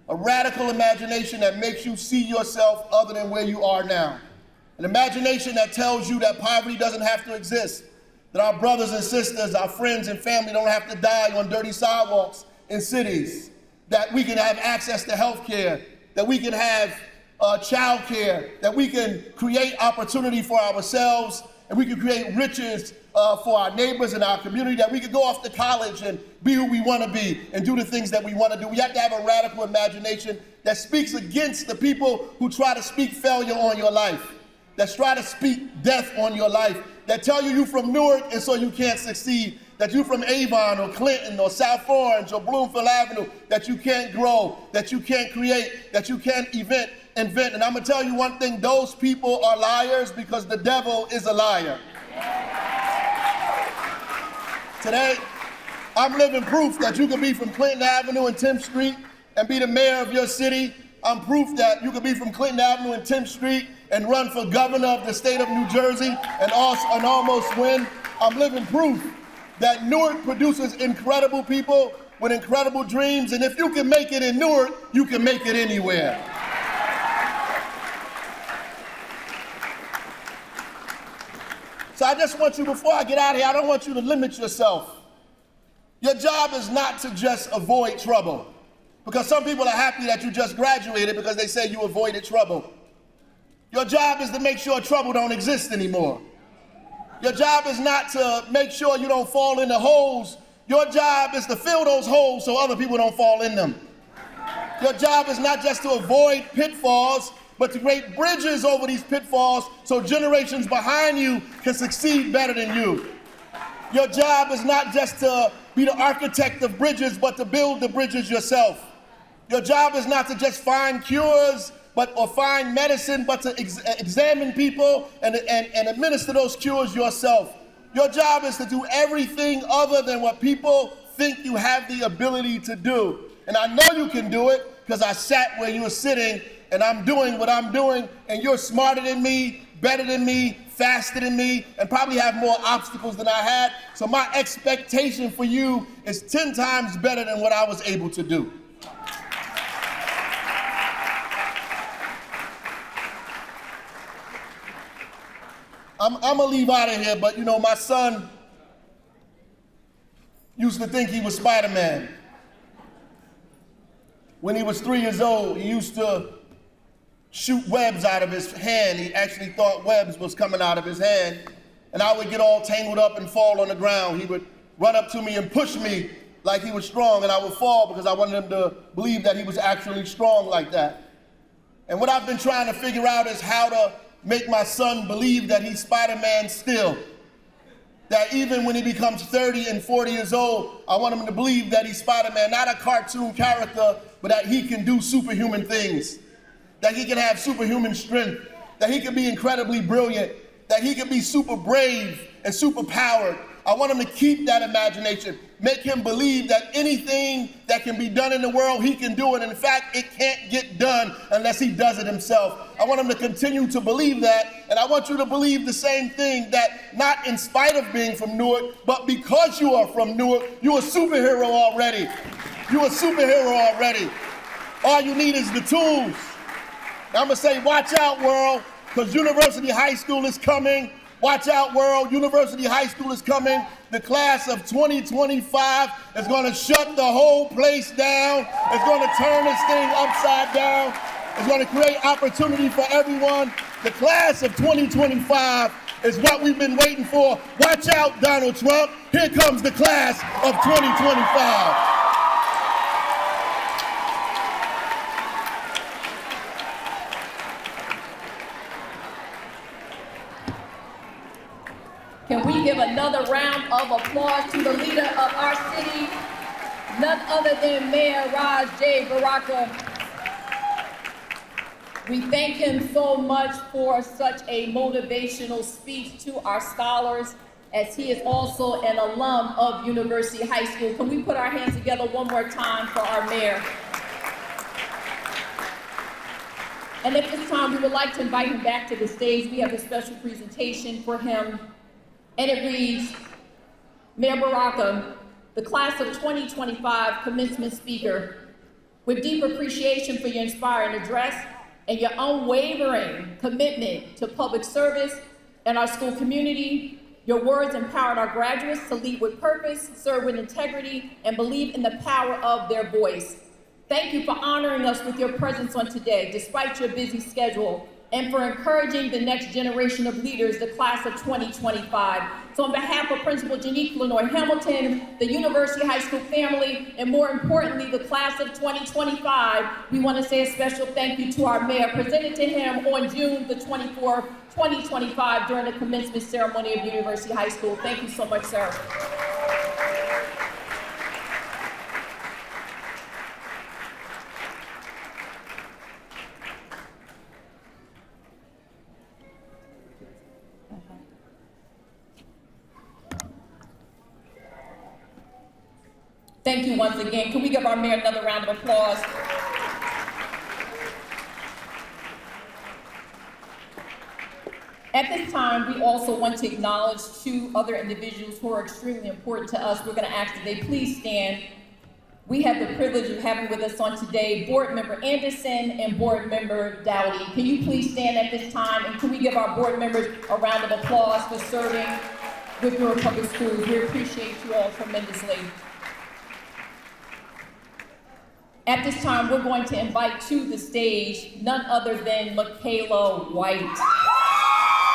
that makes you see yourself other than where you are now. An imagination that tells you that poverty doesn't have to exist, that our brothers and sisters, our friends and family don't have to die on dirty sidewalks in cities, that we can have access to health care, that we can have child care, that we can create opportunity for ourselves, and we can create riches for our neighbors and our community, that we can go off to college and be who we want to be and do the things that we want to do. We have to have a radical imagination that speaks against the people who try to speak failure on your life, that try to speak death on your life, that tell you from Newark and so you can't succeed, that you from Avon or Clinton or South Orange or Bloomfield Avenue, that you can't grow, that you can't create, that you can't invent. And I'm gonna tell you one thing, those people are liars because the devil is a liar. Today, I'm living proof that you can be from Clinton Avenue and 10th Street and be the mayor of your city. I'm proof that you can be from Clinton Avenue and 10th Street and run for governor of the state of New Jersey and almost win. I'm living proof that Newark produces incredible people with incredible dreams, and if you can make it in Newark, you can make it anywhere. So I just want you, before I get out of here, I don't want you to limit yourself. Your job is not to just avoid trouble, because some people are happy that you just graduated because they say you avoided trouble. Your job is to make sure trouble don't exist anymore. Your job is not to make sure you don't fall into holes. Your job is to fill those holes so other people don't fall in them. Your job is not just to avoid pitfalls, but to create bridges over these pitfalls so generations behind you can succeed better than you. Your job is not just to be the architect of bridges, but to build the bridges yourself. Your job is not to just find cures or find medicine, but to examine people and administer those cures yourself. Your job is to do everything other than what people think you have the ability to do. And I know you can do it because I sat where you were sitting and I'm doing what I'm doing, and you're smarter than me, better than me, faster than me, and probably have more obstacles than I had. So my expectation for you is 10 times better than what I was able to do. I'm gonna leave out of here, but you know, my son used to think he was Spider-Man. When he was 3 years old, he used to shoot webs out of his hand. He actually thought webs was coming out of his hand. And I would get all tangled up and fall on the ground. He would run up to me and push me like he was strong, and I would fall because I wanted him to believe that he was actually strong like that. And what I've been trying to figure out is how to make my son believe that he's Spider-Man still. That even when he becomes 30 and 40 years old, I want him to believe that he's Spider-Man, not a cartoon character, but that he can do superhuman things. That he can have superhuman strength, that he can be incredibly brilliant, that he can be super brave and super powered. I want him to keep that imagination, make him believe that anything that can be done in the world, he can do it. In fact, it can't get done unless he does it himself. I want him to continue to believe that, and I want you to believe the same thing, that not in spite of being from Newark, but because you are from Newark, you're a superhero already. You're a superhero already. All you need is the tools. I'm gonna say, watch out, world, because University High School is coming. Watch out, world, University High School is coming. The class of 2025 is gonna shut the whole place down. It's gonna turn this thing upside down. It's gonna create opportunity for everyone. The class of 2025 is what we've been waiting for. Watch out, Donald Trump. Here comes the class of 2025. Can we give another round of applause to the leader of our city, none other than Mayor Raj J. Baraka. We thank him so much for such a motivational speech to our scholars, as he is also an alum of University High School. Can we put our hands together one more time for our mayor? And at this time, we would like to invite him back to the stage. We have a special presentation for him. And it reads, Mayor Baraka, the class of 2025 commencement speaker, with deep appreciation for your inspiring address and your unwavering commitment to public service and our school community, your words empowered our graduates to lead with purpose, serve with integrity, and believe in the power of their voice. Thank you for honoring us with your presence on today, despite your busy schedule, and for encouraging the next generation of leaders, the class of 2025. So on behalf of Principal Janique Lenoir Hamilton, the University High School family, and more importantly, the class of 2025, we want to say a special thank you to our mayor, presented to him on June the 24th, 2025, during the commencement ceremony of University High School. Thank you so much, sir. Thank you once again. Can we give our mayor another round of applause? At this time, we also want to acknowledge two other individuals who are extremely important to us. We're going to ask that they please stand. We have the privilege of having with us on today Board Member Anderson and Board Member Dowdy. Can you please stand at this time, and can we give our board members a round of applause for serving with your public schools? We appreciate you all tremendously. At this time, we're going to invite to the stage none other than Michaela White.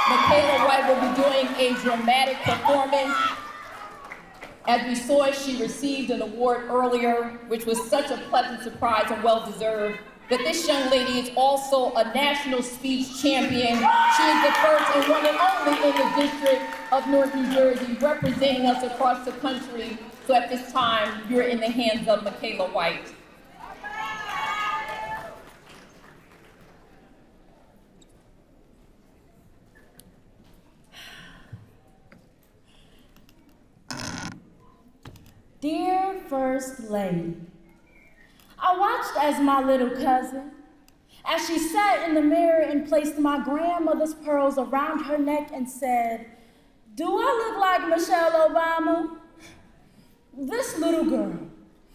Michaela White will be doing a dramatic performance As we saw, she received an award earlier, which was such a pleasant surprise and well-deserved, that this young lady is also a national speech champion. She is the first and one and only in the District of North New Jersey, representing us across the country. So at this time, you're in the hands of Michaela White. Dear First Lady, I watched as my little cousin, as she sat in the mirror and placed my grandmother's pearls around her neck and said, "Do I look like Michelle Obama?" This little girl,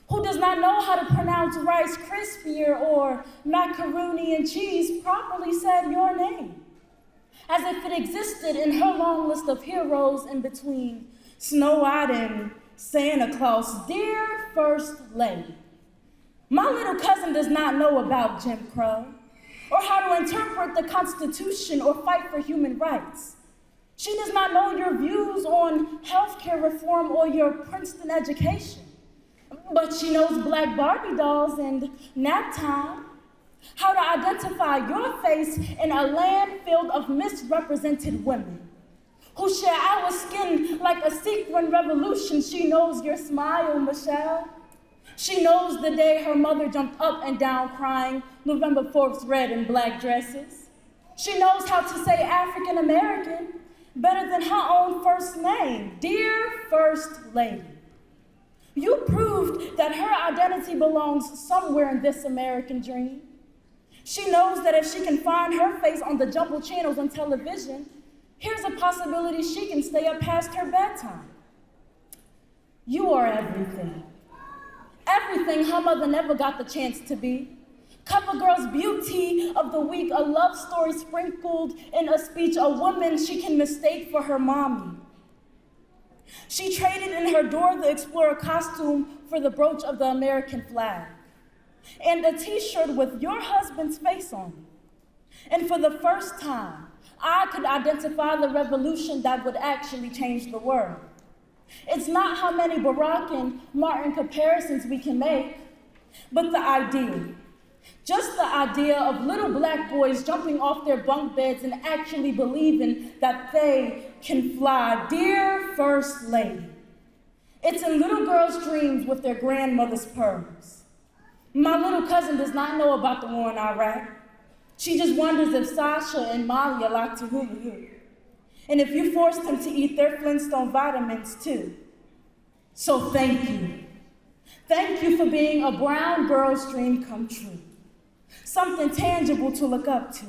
who does not know how to pronounce Rice Krispies or macaroni and cheese, properly said your name, as if it existed in her long list of heroes in between Snow White and Santa Claus. Dear First Lady, my little cousin does not know about Jim Crow or how to interpret the Constitution or fight for human rights. She does not know your views on healthcare reform or your Princeton education. But she knows black Barbie dolls and nap time, how to identify your face in a land filled of misrepresented women who share our skin like a sequin revolution. She knows your smile, Michelle. She knows the day her mother jumped up and down crying November 4th's red and black dresses. She knows how to say African American better than her own first name. Dear First Lady, you proved that her identity belongs somewhere in this American dream. She knows that if she can find her face on the jumbled channels on television, here's a possibility she can stay up past her bedtime. You are everything. Everything her mother never got the chance to be. CoverGirl's Beauty of the Week, a love story sprinkled in a speech, a woman she can mistake for her mommy. She traded in her Dora the Explorer costume for the brooch of the American flag and a t-shirt with your husband's face on it. And for the first time, I could identify the revolution that would actually change the world. It's not how many Barack and Martin comparisons we can make, but the idea. Just the idea of little black boys jumping off their bunk beds and actually believing that they can fly. Dear First Lady, it's in little girls' dreams with their grandmother's pearls. My little cousin does not know about the war in Iraq. She just wonders if Sasha and Malia like to hula hoop, and if you forced them to eat their Flintstone vitamins too. So thank you. Thank you for being a brown girl's dream come true. Something tangible to look up to.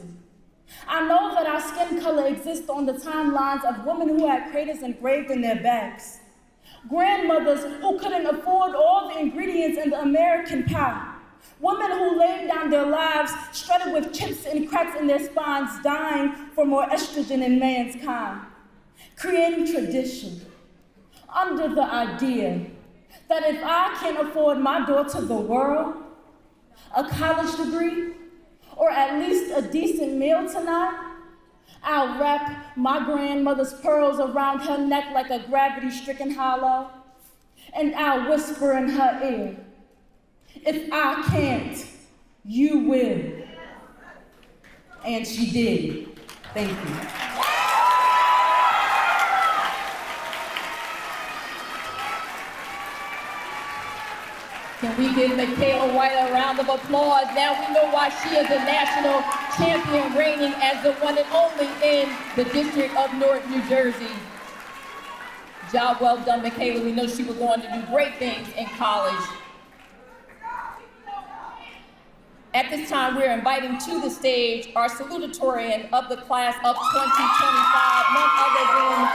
I know that our skin color exists on the timelines of women who had craters engraved in their backs. Grandmothers who couldn't afford all the ingredients in the American pie. Women who laid down their lives strutted with chips and cracks in their spines, dying for more estrogen in mankind. Creating tradition under the idea that if I can't afford my daughter the world, a college degree, or at least a decent meal tonight, I'll wrap my grandmother's pearls around her neck like a gravity-stricken hollow, and I'll whisper in her ear, if I can't, you will. And she did. Thank you. Can we give Michaela White a round of applause? Now we know why she is a national champion, reigning as the one and only in the District of North New Jersey. Job well done, Michaela. We know she was going to do great things in college. At this time, we're inviting to the stage our salutatorian of the class of 2025, none other than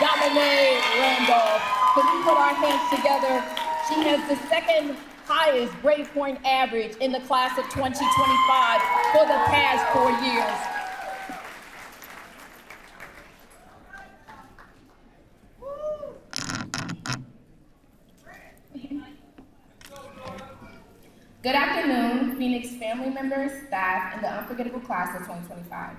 Dominique Randolph. Can we put our hands together? She has the second highest grade point average in the class of 2025 for the past 4 years. Good afternoon, Phoenix family members, staff, and the unforgettable class of 2025.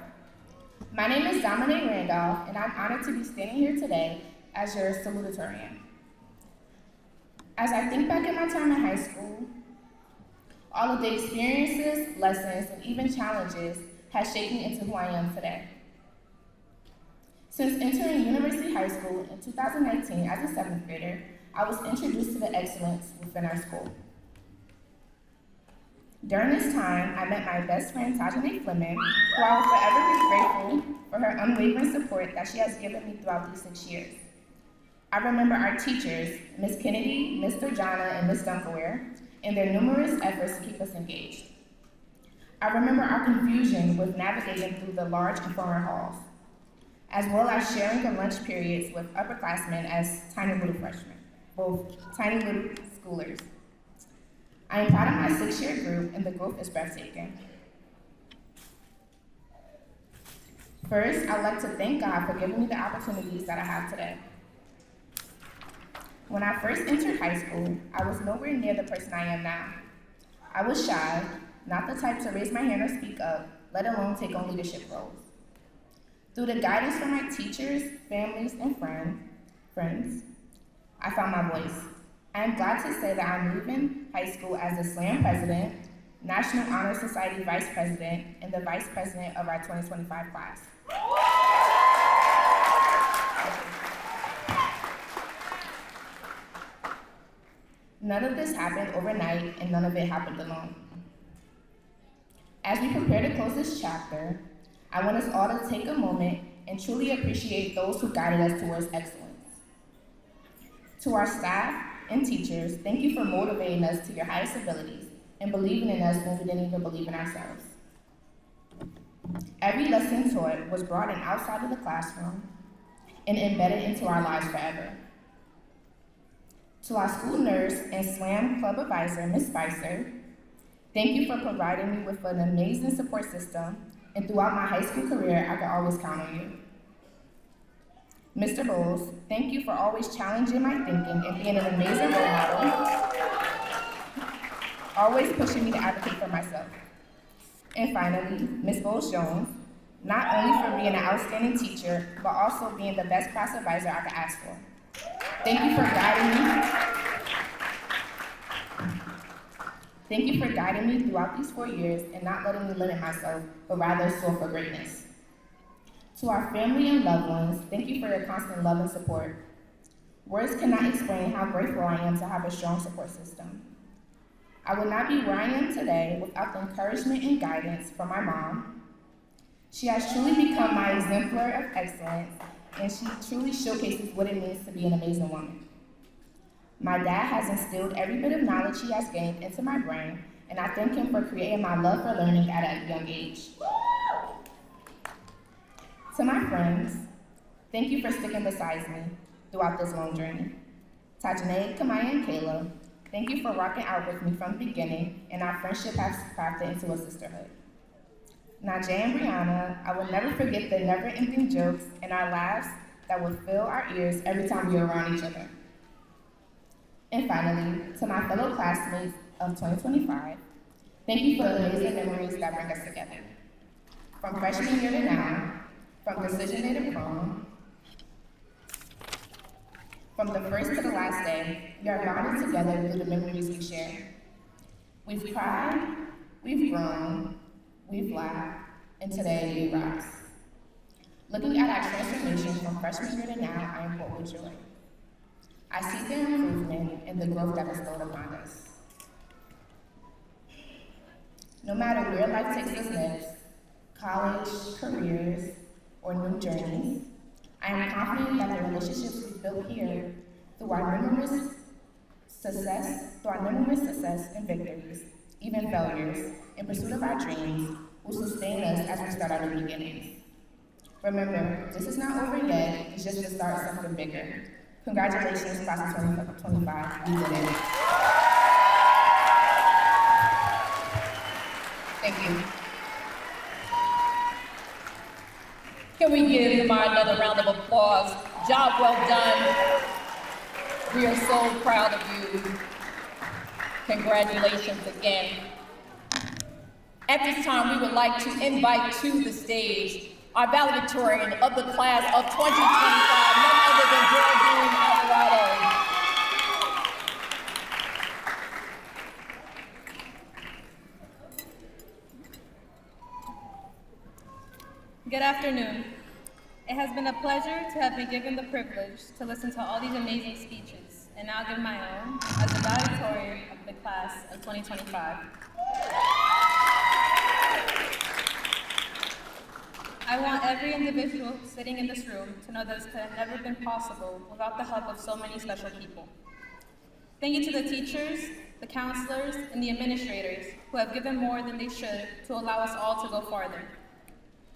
My name is Dominique Randolph, and I'm honored to be standing here today as your salutatorian. As I think back at my time in high school, all of the experiences, lessons, and even challenges has shaped me into who I am today. Since entering University High School in 2019 as a 7th grader, I was introduced to the excellence within our school. During this time, I met my best friend, Tajane Fleming, who I will forever be grateful for her unwavering support that she has given me throughout these 6 years. I remember our teachers, Ms. Kennedy, Mr. Jana, and Ms. Dunkerware, and their numerous efforts to keep us engaged. I remember our confusion with navigating through the large and formal halls, as well as sharing the lunch periods with upperclassmen as tiny little freshmen, both tiny little schoolers. I am proud of my 6-year group, and the growth is breathtaking. First, I'd like to thank God for giving me the opportunities that I have today. When I first entered high school, I was nowhere near the person I am now. I was shy, not the type to raise my hand or speak up, let alone take on leadership roles. Through the guidance from my teachers, families, and friends, I found my voice. I am glad to say that I'm leaving high school as the SLAM president, National Honor Society vice president, and the vice president of our 2025 class. None of this happened overnight, and none of it happened alone. As we prepare to close this chapter, I want us all to take a moment and truly appreciate those who guided us towards excellence. To our staff and teachers, thank you for motivating us to your highest abilities and believing in us when we didn't even believe in ourselves. Every lesson taught was brought in outside of the classroom and embedded into our lives forever. To our school nurse and SLAM club advisor, Ms. Spicer, thank you for providing me with an amazing support system, and throughout my high school career, I could always count on you. Mr. Bowles, thank you for always challenging my thinking and being an amazing role model, always pushing me to advocate for myself. And finally, Ms. Bowles-Jones, not only for being an outstanding teacher, but also being the best class advisor I could ask for. Thank you for guiding me. Thank you for guiding me throughout these 4 years and not letting me limit myself, but rather soar for greatness. To our family and loved ones, thank you for your constant love and support. Words cannot explain how grateful I am to have a strong support system. I would not be where I am today without the encouragement and guidance from my mom. She has truly become my exemplar of excellence, and she truly showcases what it means to be an amazing woman. My dad has instilled every bit of knowledge he has gained into my brain, and I thank him for creating my love for learning at a young age. To my friends, thank you for sticking beside me throughout this long journey. Tajane, Kamaya, and Kayla, thank you for rocking out with me from the beginning, and our friendship has crafted into a sisterhood. Najee and Brianna, I will never forget the never-ending jokes and our laughs that would fill our ears every time we were around each other. And finally, to my fellow classmates of 2025, thank you for the amazing memories that bring us together. From freshman year to now, from decision day to prom, from the first to the last day, we are bonded together through the memories we share. We've cried, we've grown, we've laughed, and today we rise. Looking at our transformation from freshman year to now, I am filled with joy. I see the improvement and the growth that is bestowed upon us. No matter where life takes us next, college, careers, or new journeys, I am confident that the relationships we've built here through our numerous success and victories, even failures, in pursuit of our dreams, will sustain us as we start our new beginnings. Remember, this is not over yet, it's just the start of something bigger. Congratulations, class of 2025, we did it. Thank you. Can we give Demar another round of applause? Job well done. We are so proud of you. Congratulations again. At this time, we would like to invite to the stage our valedictorian of the class of 2025, none other than Geraldine Alvarado. Good afternoon. It has been a pleasure to have been given the privilege to listen to all these amazing speeches, and now give my own as the valedictorian of the class of 2025. I want every individual sitting in this room to know that this could have never been possible without the help of so many special people. Thank you to the teachers, the counselors, and the administrators who have given more than they should to allow us all to go farther.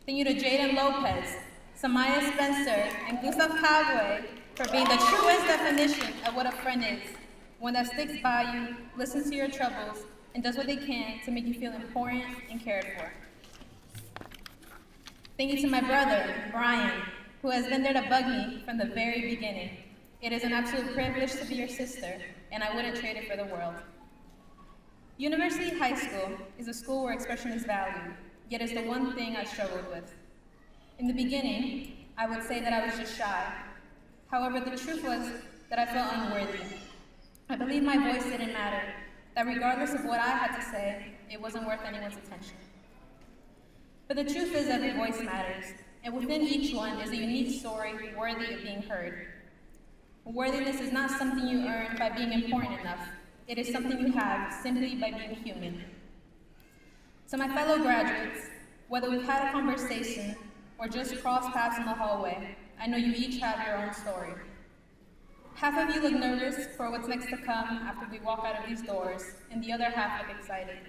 Thank you to Jaden Lopez, Samaya Spencer, and Gustav Cagway for being the truest definition of what a friend is. One that sticks by you, listens to your troubles, and does what they can to make you feel important and cared for. Thank you to my brother, Brian, who has been there to bug me from the very beginning. It is an absolute privilege to be your sister, and I wouldn't trade it for the world. University High School is a school where expression is valued, yet is the one thing I struggled with. In the beginning, I would say that I was just shy. However, the truth was that I felt unworthy. I believed my voice didn't matter, that regardless of what I had to say, it wasn't worth anyone's attention. But the truth is every voice matters, and within each one is a unique story worthy of being heard. Worthiness is not something you earn by being important enough. It is something you have simply by being human. So my fellow graduates, whether we've had a conversation or just crossed paths in the hallway, I know you each have your own story. Half of you look nervous for what's next to come after we walk out of these doors, and the other half look excited.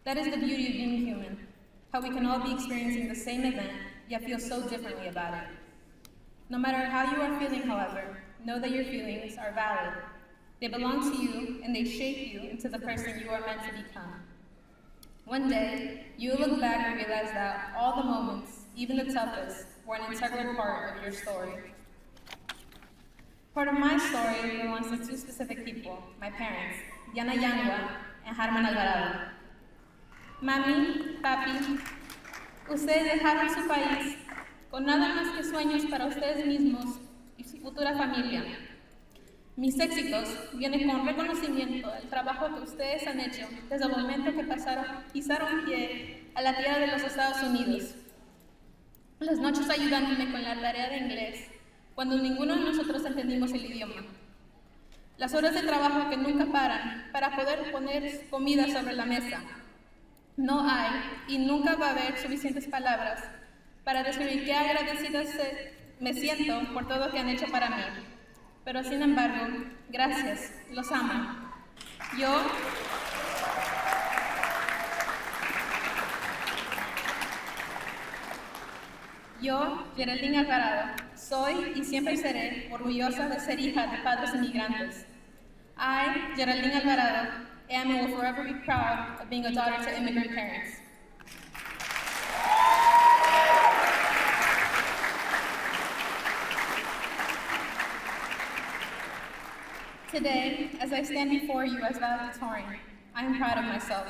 That is the beauty of being human, how we can all be experiencing the same event, yet feel so differently about it. No matter how you are feeling, however, know that your feelings are valid. They belong to you, and they shape you into the person you are meant to become. One day, you will look back and realize that all the moments, even the toughest, were an integral part of your story. Part of my story belongs to two specific people, my parents, Diana Yanua and Harman Alvarado. Mami, papi, ustedes dejaron su país con nada más que sueños para ustedes mismos y su futura familia. Mis éxitos vienen con reconocimiento del trabajo que ustedes han hecho desde el momento que pisaron pie a la tierra de los Estados Unidos. Las noches ayudándome con la tarea de inglés, cuando ninguno de nosotros entendimos el idioma. Las horas de trabajo que nunca paran para poder poner comida sobre la mesa. No hay y nunca va a haber suficientes palabras para describir qué agradecida me siento por todo lo que han hecho para mí. Pero sin embargo, gracias, los amo. Yo, Geraldine Alvarado, soy y siempre seré orgullosa de ser hija de padres inmigrantes. I, Geraldine Alvarado, am and will forever be proud of being a daughter to immigrant parents. Today, as I stand before you as valedictorian, I am proud of myself.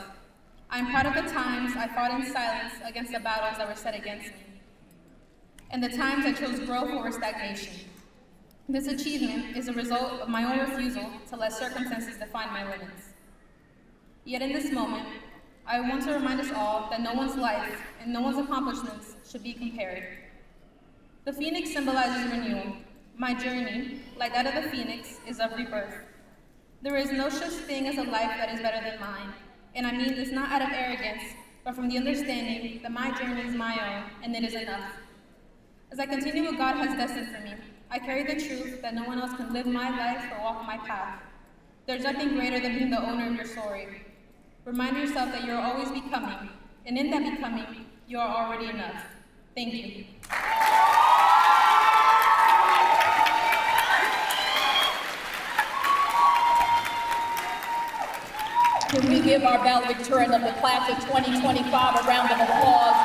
I am proud of the times I fought in silence against the battles that were set against me, and the times I chose growth over stagnation. This achievement is a result of my own refusal to let circumstances define my limits. Yet in this moment, I want to remind us all that no one's life and no one's accomplishments should be compared. The phoenix symbolizes renewal. My journey, like that of the phoenix, is of rebirth. There is no such thing as a life that is better than mine, and I mean this not out of arrogance, but from the understanding that my journey is my own, and it is enough. As I continue what God has destined for me, I carry the truth that no one else can live my life or walk my path. There's nothing greater than being the owner of your story. Remind yourself that you're always becoming, and in that becoming, you are already enough. Thank you. Can we give our valedictorian of the class of 2025 a round of applause?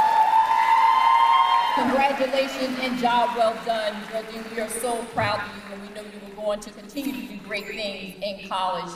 Congratulations and job well done. We are so proud of you, and we know you will go on to continue to do great things in college.